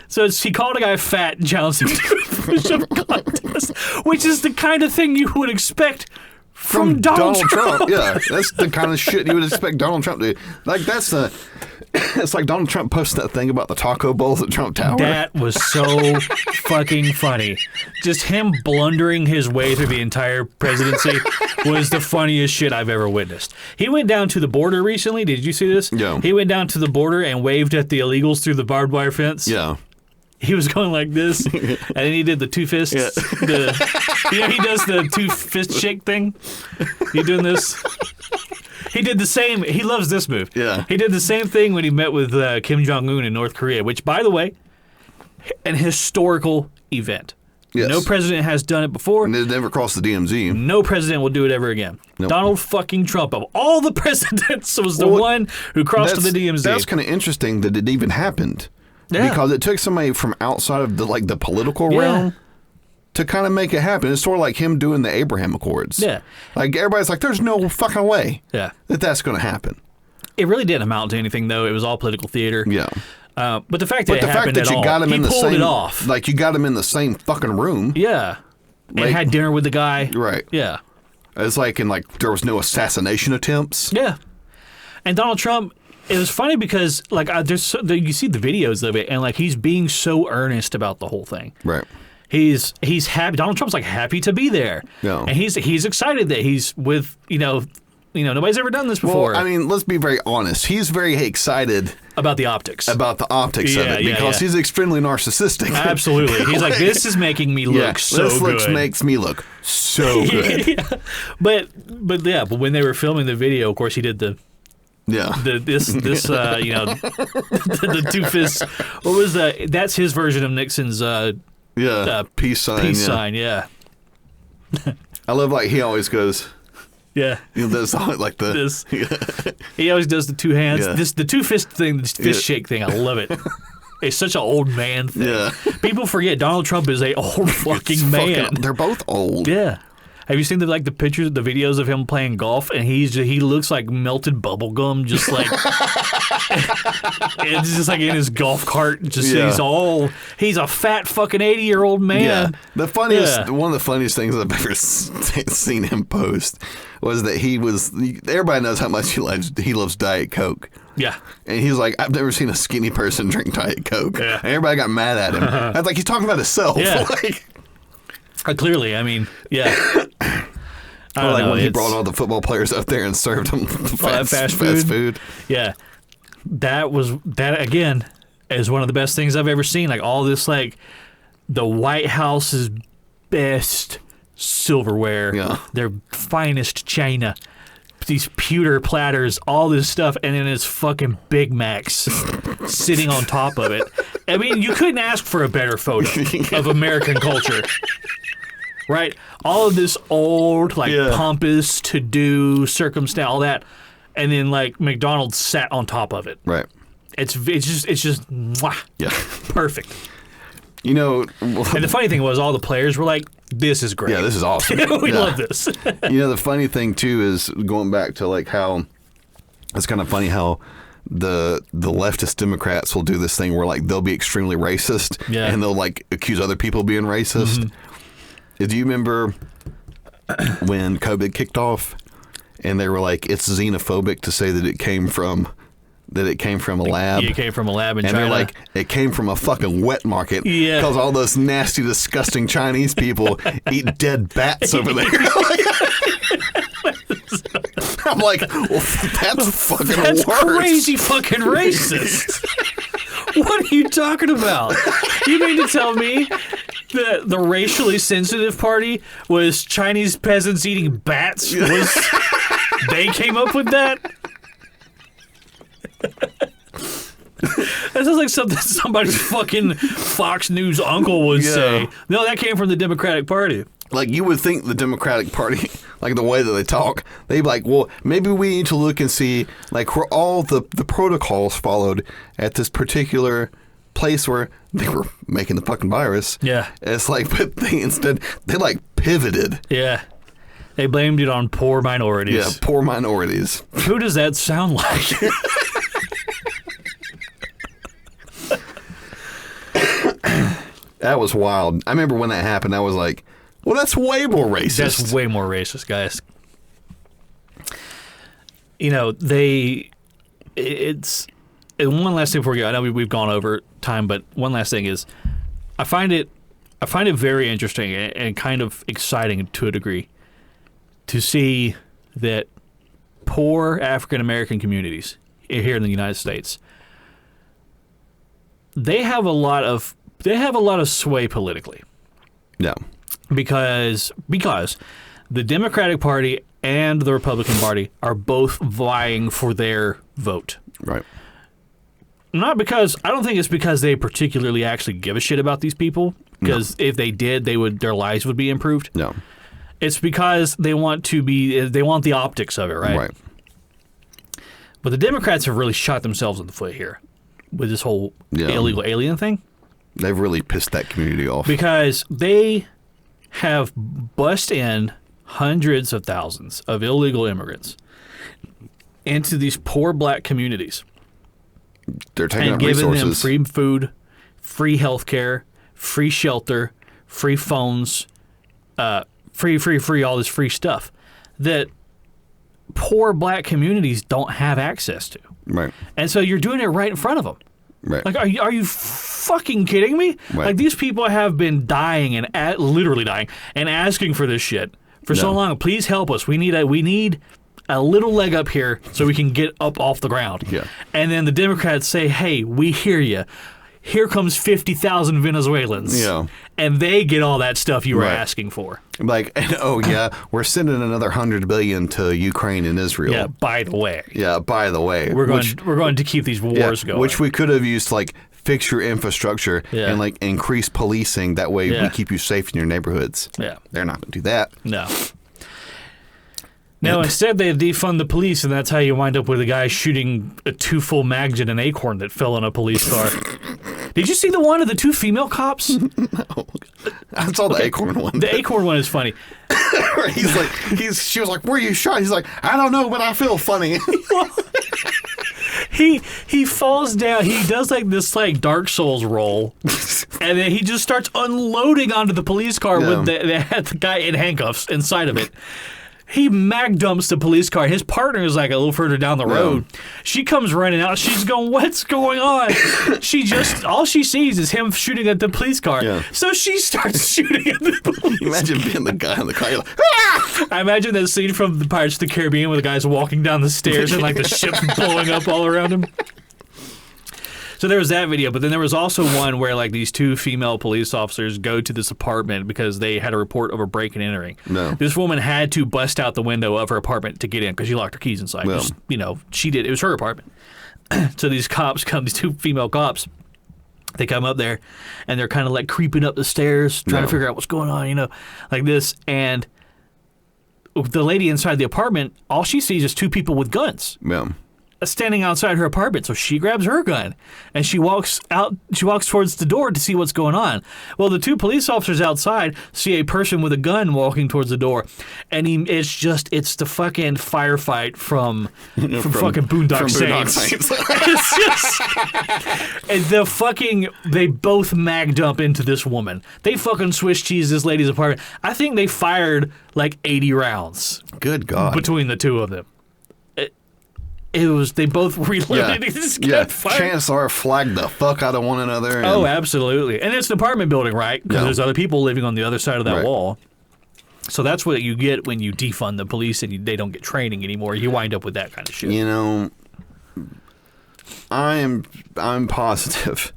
So he called a guy fat and challenged him to a push-up contest, which is the kind of thing you would expect from Donald Trump. Yeah, that's the kind of shit you would expect Donald Trump to do. Like, it's like Donald Trump posted that thing about the taco bowls at Trump Tower. That was so fucking funny. Just him blundering his way through the entire presidency was the funniest shit I've ever witnessed. He went down to the border recently. Did you see this? Yeah. He went down to the border and waved at the illegals through the barbed wire fence. Yeah. He was going like this, and then he did the two fists. Yeah. He does the two fist shake thing. He doing this. He did the same. He loves this move. Yeah. He did the same thing when he met with Kim Jong-un in North Korea, which, by the way, an historical event. Yes. No president has done it before. And it never crossed the DMZ. No president will do it ever again. Nope. Donald fucking Trump, of all the presidents, was the one who crossed to the DMZ. That's kind of interesting that it even happened. Yeah. Because it took somebody from outside of the political realm to kind of make it happen. It's sort of like him doing the Abraham Accords. Yeah. Like, everybody's like, there's no fucking way that that's going to happen. It really didn't amount to anything, though. It was all political theater. Yeah. But the fact that it happened at all, he pulled it off. Like, you got him in the same fucking room. Yeah. And Like, had dinner with the guy. Right. Yeah. It's like, there was no assassination attempts. Yeah. And Donald Trump, it was funny because, like, you see the videos of it, and, like, he's being so earnest about the whole thing. Right. He's happy. Donald Trump's, like, happy to be there. Yeah. And he's excited that he's with, nobody's ever done this before. Well, I mean, let's be very honest. He's very excited about the optics. of it because he's extremely narcissistic. Absolutely. He's like, this is making me look so good. This makes me look so good. Yeah. But when they were filming the video, of course, he did the two fists. What was that's his version of Nixon's peace sign. Peace sign, yeah. I love, like, he always goes, yeah. There's like this. He always does the two hands. Yeah. The two fist thing, this fist shake thing. I love it. It's such an old man thing. Yeah. People forget Donald Trump is a old fucking man. They're both old. Yeah. Have you seen the pictures, the videos of him playing golf, and he looks like melted bubble gum, just like it's just like in his golf cart. He's a fat fucking 80-year-old man. Yeah. One of the funniest things I've ever seen him post was that everybody knows how much he loves Diet Coke. Yeah. And he's like, I've never seen a skinny person drink Diet Coke. Yeah. And everybody got mad at him. I was like, he's talking about himself. Yeah. Like, clearly, I mean, yeah. When he brought all the football players up there and served them fast food. Yeah. That again is one of the best things I've ever seen. Like all this, like the White House's best silverware, their finest china, these pewter platters, all this stuff, and then it's fucking Big Macs sitting on top of it. I mean, you couldn't ask for a better photo of American culture. Right? All of this old, pompous, to-do, circumstance, all that, and then, McDonald's sat on top of it. Right. It's just mwah, perfect. You know... And the funny thing was, all the players were like, this is great. Yeah, this is awesome. We love this. You know, the funny thing, too, is going back to, how... It's kind of funny how the leftist Democrats will do this thing where, they'll be extremely racist, and they'll, accuse other people of being racist. Mm-hmm. Do you remember when COVID kicked off, and they were like, it's xenophobic to say that it came from... a lab. It came from a lab in and China. They're like, it came from a fucking wet market. Yeah. Because all those nasty, disgusting Chinese people eat dead bats over there. I'm like, well, that's fucking that's worse. Crazy fucking racist. What are you talking about? You mean to tell me that the racially sensitive party was Chinese peasants eating bats? They came up with that? That sounds like something somebody's fucking Fox News uncle would say. No, that came from the Democratic Party. You would think the Democratic Party, the way that they talk, they'd be like, well, maybe we need to look and see, were all the protocols followed at this particular place where they were making the fucking virus. Yeah. It's but they pivoted. Yeah. They blamed it on poor minorities. Yeah, poor minorities. Who does that sound like? That was wild. I remember when that happened, I was like, well, that's way more racist. That's way more racist, guys. You know, it's and one last thing before we go. I know we've gone over time, but one last thing is I find it very interesting and kind of exciting to a degree to see that poor African American communities here in the United States, they have a lot of sway politically. Yeah. Because the Democratic Party and the Republican Party are both vying for their vote. Right. Not because I don't think it's because they particularly actually give a shit about these people. Because if they did, their lives would be improved. No. It's because they want the optics of it, right? Right. But the Democrats have really shot themselves in the foot here with this whole illegal alien thing. They've really pissed that community off. Because they have bussed in hundreds of thousands of illegal immigrants into these poor black communities. They're taking and up giving resources. them free food, free health care, free shelter, free phones, free all this free stuff that poor black communities don't have access to. Right. And so you're doing it right in front of them. Right. Are you fucking kidding me? Right. These people have been dying and literally dying and asking for this shit for so long. Please help us. We need a little leg up here so we can get up off the ground. Yeah. And then the Democrats say, "Hey, we hear you. Here comes 50,000 Venezuelans." Yeah. And they get all that stuff you were asking for. We're sending another 100 billion to Ukraine and Israel. Yeah. By the way. We're going to keep these wars going. Which we could have used to fix your infrastructure and increase policing. That way we keep you safe in your neighborhoods. Yeah. They're not going to do that. No. No, instead they defund the police, and that's how you wind up with a guy shooting 2 full mags at an acorn that fell in a police car. Did you see the one of the 2 female cops? No. I saw the acorn one. The acorn one is funny. She was like, "Where you shot?" He's like, "I don't know, but I feel funny." He falls down. He does this Dark Souls roll, and then he just starts unloading onto the police car with the guy in handcuffs inside of it. He mag dumps the police car. His partner is a little further down the road. She comes running out. She's going, "What's going on?" All she sees is him shooting at the police car. Yeah. So she starts shooting at the police. Imagine being the guy in the car. You're like, "Ah!" I imagine that scene from the Pirates of the Caribbean where the guy's walking down the stairs and the ship's blowing up all around him. So there was that video, but then there was also one where like these two female police officers go to this apartment because they had a report of a break and entering. No. This woman had to bust out the window of her apartment to get in because she locked her keys inside. No. Just, she did. It was her apartment. So these two female cops. They come up there, and they're kind of like creeping up the stairs, trying to figure out what's going on, like this. And the lady inside the apartment, all she sees is two people with guns. Yeah. Standing outside her apartment. So she grabs her gun and she walks towards the door to see what's going on. Well, the two police officers outside see a person with a gun walking towards the door, and it's the fucking firefight from fucking Boondock Saints. It's just, and they both mag dump into this woman. They fucking Swiss cheese this lady's apartment. I think they fired like 80 rounds. Good God. Between the two of them. They both reloaded. Chancellor flagged the fuck out of one another. Oh, absolutely. And it's an apartment building, right? Because there's other people living on the other side of that wall. So that's what you get when you defund the police and they don't get training anymore. You wind up with that kind of shit. I'm positive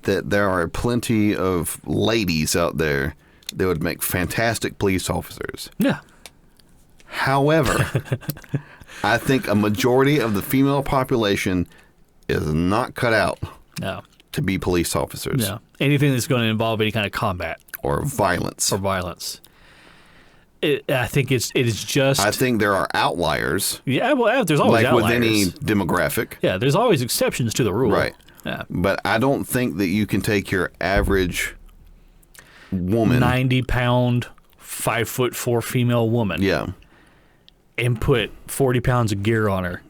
that there are plenty of ladies out there that would make fantastic police officers. Yeah. However, I think a majority of the female population is not cut out to be police officers. No. Anything that's going to involve any kind of combat. Or violence. I think it is just... I think there are outliers. Yeah, well, there's always outliers. Like with any demographic. Yeah, there's always exceptions to the rule. Right. Yeah. But I don't think that you can take your average woman... 90-pound, 5'4" female woman. Yeah. And put 40 pounds of gear on her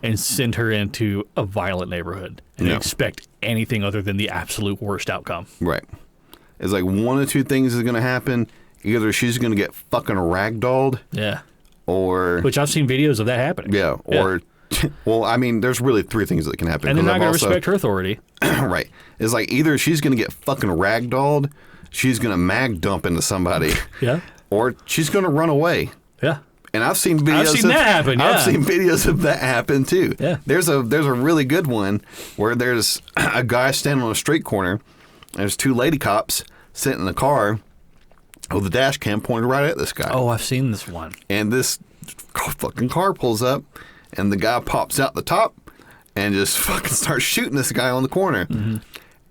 and send her into a violent neighborhood and expect anything other than the absolute worst outcome. Right. It's like one of two things is going to happen. Either she's going to get fucking ragdolled. Yeah. Or... Which I've seen videos of that happening. Yeah. Or... Well, I mean, there's really three things that can happen. And they're not going to respect her authority. Right. It's like either she's going to get fucking ragdolled, she's going to mag dump into somebody. Yeah. Or she's going to run away. Yeah. And I've seen videos. I've seen that happen. Yeah. I've seen videos of that happen too. Yeah. There's a really good one where there's a guy standing on a street corner. And there's two lady cops sitting in the car with a dash cam pointed right at this guy. Oh, I've seen this one. And this fucking car pulls up, and the guy pops out the top and just fucking starts shooting this guy on the corner. Mm-hmm.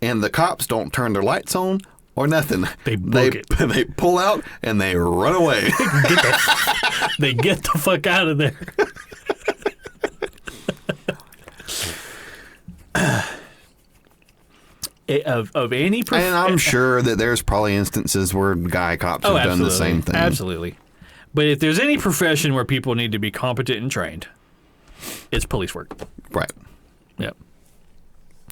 And the cops don't turn their lights on or nothing. They book it. They pull out and they run away. They get the fuck out of there. Of any and I'm sure that there's probably instances where guy cops have done the same thing. Absolutely. But if there's any profession where people need to be competent and trained, it's police work. Right. Yep.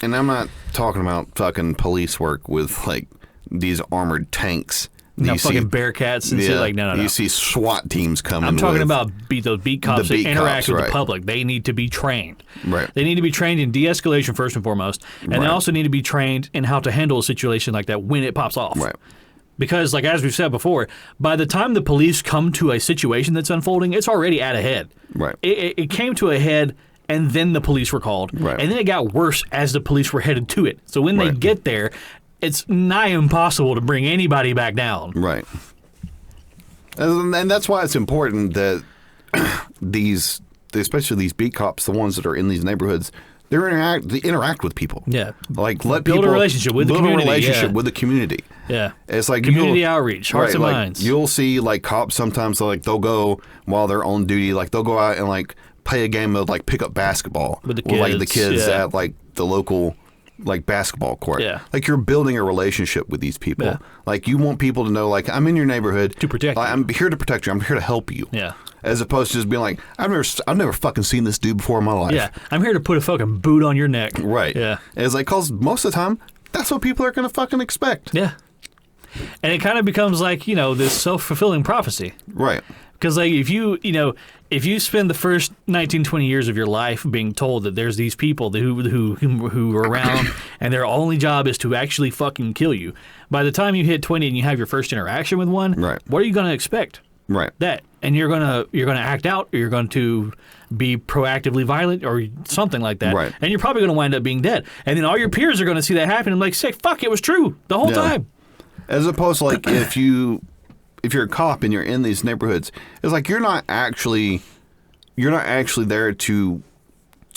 And I'm not talking about fucking police work with like these armored tanks. No fucking Bearcats and shit like no. You see SWAT teams coming. I'm talking about those beat cops that interact with the public. They need to be trained. Right. They need to be trained in de-escalation first and foremost, and they also need to be trained in how to handle a situation like that when it pops off. Right. Because, like as we've said before, by the time the police come to a situation that's unfolding, it's already at a head. Right. It came to a head, and then the police were called. Right. And then it got worse as the police were headed to it. So when they get there, it's nigh impossible to bring anybody back down. Right. And that's why it's important that especially these beat cops, the ones that are in these neighborhoods, they interact with people. Yeah. Like build a relationship with the community. Build a relationship with the community. Yeah. It's like community outreach, hearts and minds. You'll see like cops sometimes they'll go while they're on duty, like they'll go out and like play a game of like pick up basketball with the kids, like the kids at like the local like basketball court. Yeah. Like you're building a relationship with these people. Yeah. Like you want people to know like I'm in your neighborhood to protect you. I'm here to protect you. I'm here to help you. Yeah. As opposed to just being like I've never fucking seen this dude before in my life. Yeah. I'm here to put a fucking boot on your neck. Right. Yeah. And it's like cause most of the time that's what people are going to fucking expect. Yeah. And it kind of becomes like, this self-fulfilling prophecy. Right. Because like if you spend the first 19, 20 years of your life being told that there's these people who are around and their only job is to actually fucking kill you, by the time you hit 20 and you have your first interaction with one, right. what are you going to expect? Right. That. and you're gonna act out, or you're going to be proactively violent or something like that, right. and you're probably going to wind up being dead. And then all your peers are going to see that happen and like say, "Fuck, it was true the whole time." As opposed to like if you're a cop and you're in these neighborhoods, it's like you're not actually there to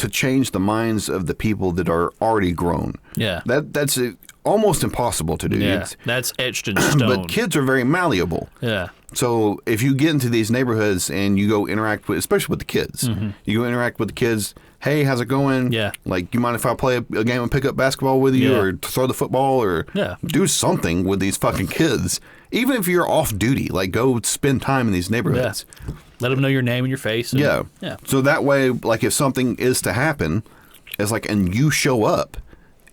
change the minds of the people that are already grown. Yeah, that's almost impossible to do. Yeah, that's etched in stone. But kids are very malleable. Yeah. So if you get into these neighborhoods and you go interact with, especially with the kids, you go interact with the kids. Hey, how's it going? Yeah. Like, you mind if I play a game and pick up basketball with you, or throw the football, or do something with these fucking kids? Even if you're off duty, like, go spend time in these neighborhoods. Yeah. Let them know your name and your face. And, yeah. So that way, like, if something is to happen, it's like, and you show up,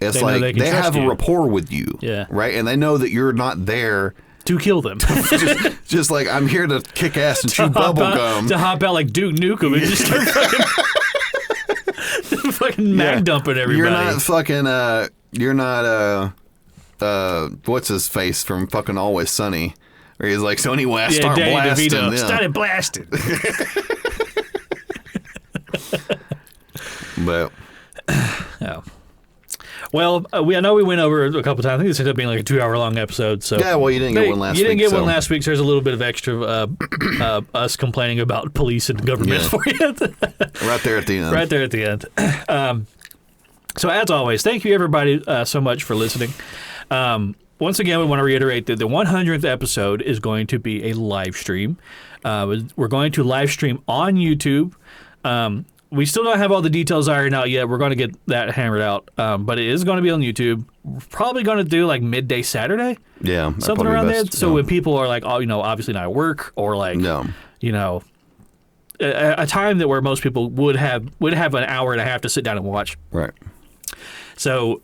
it's like they have a rapport with you. Yeah. Right? And they know that you're not there to kill them. just like, I'm here to kick ass and chew bubble gum. To hop out like Duke Nukem and just start fucking mag dumping everybody. You're not fucking, you're not, what's his face from fucking Always Sunny? Where he's like, so anyway, I start Danny blasting. DeVito. Yeah. Started blasting. But, yeah. Well, I know we went over a couple times. I think this ended up being like a 2-hour-long episode. So yeah, well, you didn't get one last week. You didn't get one last week, so there's a little bit of extra us complaining about police and government for you. Right there at the end. Right there at the end. So as always, thank you everybody so much for listening. Once again, we want to reiterate that the 100th episode is going to be a live stream. We're going to live stream on YouTube. We still don't have all the details ironed out yet. We're going to get that hammered out. But it is going to be on YouTube. We're probably going to do like midday Saturday. Yeah. Something around there. So when people are like, oh, obviously not at work, or like, a time that where most people would have an hour and a half to sit down and watch. Right. So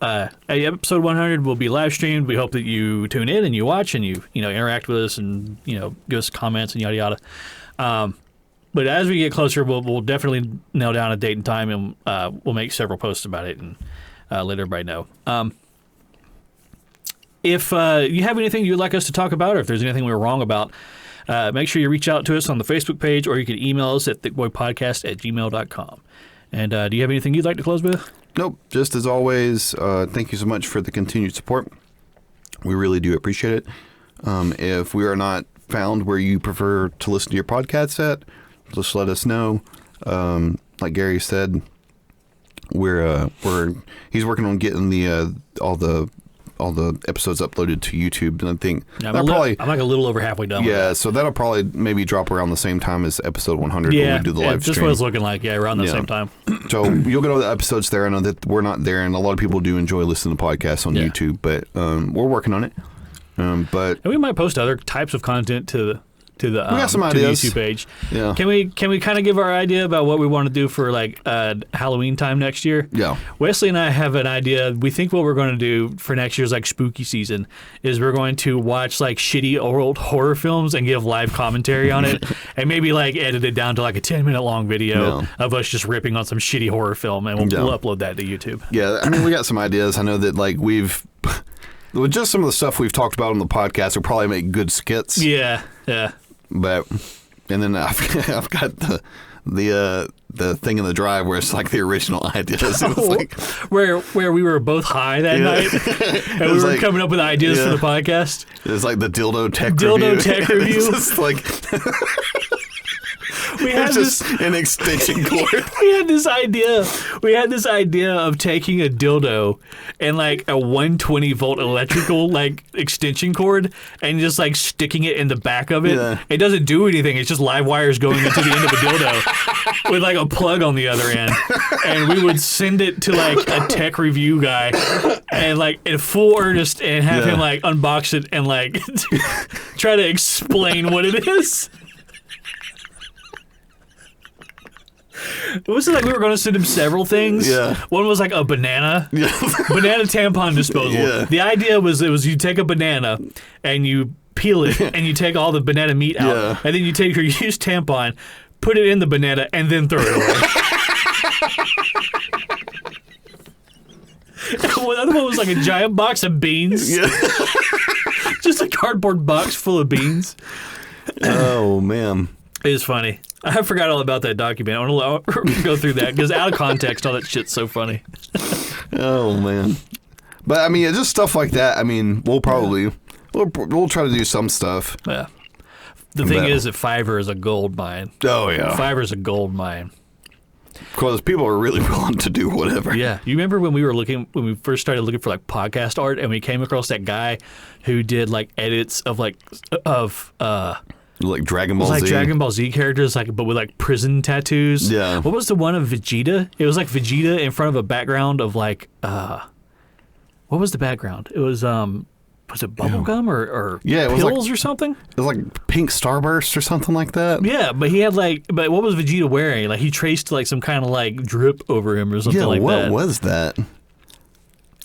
episode 100 will be live streamed. We hope that you tune in and you watch and you interact with us and give us comments and yada yada. But as we get closer, we'll definitely nail down a date and time, and we'll make several posts about it and let everybody know. If you have anything you'd like us to talk about, or if there's anything we were wrong about, make sure you reach out to us on the Facebook page, or you can email us at thickboypodcast@gmail.com. And do you have anything you'd like to close with? Nope. Just as always, thank you so much for the continued support. We really do appreciate it. If we are not found where you prefer to listen to your podcasts at, just let us know. Like Gary said, he's working on getting all the episodes uploaded to YouTube, and I think I'm like a little over halfway done. Yeah, so that'll probably maybe drop around the same time as episode 100 when we do the live stream. Just what it's looking like. Yeah, around the same time. So you'll get all the episodes there. I know that we're not there, and a lot of people do enjoy listening to podcasts on YouTube, but we're working on it. And we might post other types of content to the we got some ideas. YouTube page. Yeah. Can we kind of give our idea about what we want to do for like Halloween time next year? Yeah. Wesley and I have an idea. We think what we're going to do for next year's like spooky season is we're going to watch like shitty old horror films and give live commentary on it, and maybe like edit it down to like a 10-minute long video of us just ripping on some shitty horror film, and we'll upload that to YouTube. Yeah, I mean, we got some ideas. I know that like with just some of the stuff we've talked about on the podcast will probably make good skits. Yeah. But and then I've got the thing in the drive where it's like the original ideas. It was like, where we were both high that night and we were like, coming up with ideas for the podcast. It was like the dildo tech review. It's just like we had just an extension cord. We had this idea of taking a dildo and like a 120-volt electrical like extension cord and just like sticking it in the back of it. Yeah. It doesn't do anything. It's just live wires going into the end of a dildo with like a plug on the other end. And we would send it to like a tech review guy and like in full earnest and have him like unbox it and like try to explain what it is. It was like we were going to send him several things. Yeah. One was like a banana. Yeah. Banana tampon disposal. Yeah. The idea was you take a banana and you peel it and you take all the banana meat out. And then you take your used tampon, put it in the banana, and then throw it away. The other one was like a giant box of beans. Yeah. Just a cardboard box full of beans. Oh, man. It's funny. I forgot all about that document. I want to go through that because out of context, all that shit's so funny. Oh man. But I mean, just stuff like that. I mean, we'll probably we'll try to do some stuff. Yeah. The thing is that Fiverr is a gold mine. Oh yeah. Fiverr is a gold mine. Because people are really willing to do whatever. Yeah. You remember when we first started looking for like podcast art, and we came across that guy who did like edits of like Dragon Ball Z. Like Dragon Ball Z characters, like but with like prison tattoos. Yeah. What was the one of Vegeta? It was like Vegeta in front of a background of like what was the background? It was it bubblegum or yeah, it was pills like, or something? It was like pink starburst or something like that. Yeah, but he had but what was Vegeta wearing? Like he traced like some kind of like drip over him or something like that. Yeah, what was that?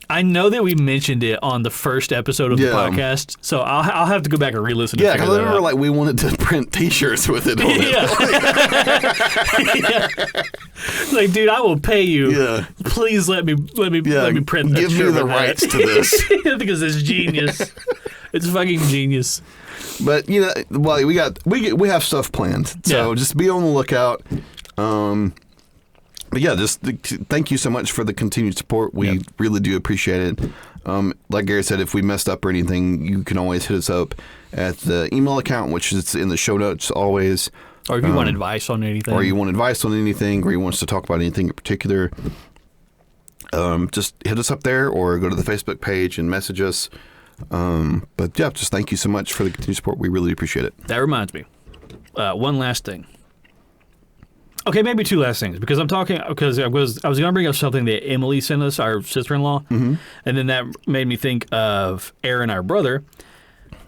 I know that we mentioned it on the first episode of the podcast, so I'll have to go back and re-listen. Yeah, because I remember like we wanted to print T-shirts with it on it. Yeah. Like, dude, I will pay you. Yeah. Please let me print that. Give me the rights to this because it's genius. It's fucking genius. But well, we have stuff planned, so just be on the lookout. But yeah, just thank you so much for the continued support. We really do appreciate it. Like Gary said, if we messed up or anything, you can always hit us up at the email account, which is in the show notes always. Or if you want advice on anything. Or you want us to talk about anything in particular, just hit us up there or go to the Facebook page and message us. But yeah, just thank you so much for the continued support. We really appreciate it. That reminds me. One last thing. Okay, maybe two last things, because I was going to bring up something that Emily sent us, our sister-in-law, and then that made me think of Aaron, our brother.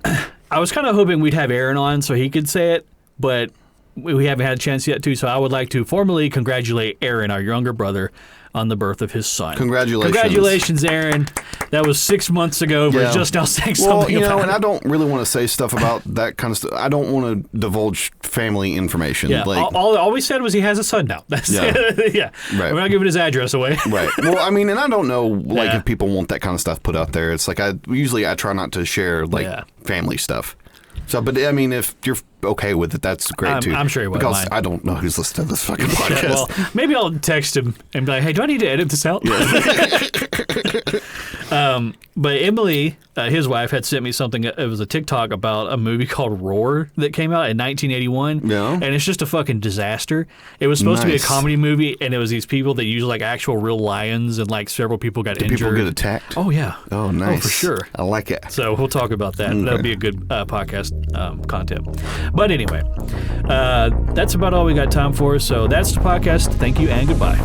I was kind of hoping we'd have Aaron on so he could say it, but we haven't had a chance yet to, so I would like to formally congratulate Aaron, our younger brother, on the birth of his son. Congratulations, Aaron. That was 6 months ago. We're just now saying something about it. And I don't really want to say stuff about that kind of stuff. I don't want to divulge family information. Yeah, all we said was he has a son now. That's it. Yeah. Right. We're not giving his address away. Right. Well, I mean, and I don't know if people want that kind of stuff put out there. It's like I try not to share family stuff. So, but I mean, if you're okay with it, that's great too. I'm sure he won't because mind. I don't know who's listening to this fucking podcast. Yeah, well, maybe I'll text him and be like, "Hey, do I need to edit this out?" Yeah. But Emily, his wife, had sent me something. It was a TikTok about a movie called Roar that came out in 1981. Yeah. And it's just a fucking disaster. It was supposed to be a comedy movie, and it was these people that use like actual real lions, and like several people got injured. People get attacked? Oh, yeah. Oh, nice. Oh, for sure. I like it. So we'll talk about that. Okay. That'll be a good podcast content. But anyway, that's about all we got time for. So that's the podcast. Thank you and goodbye.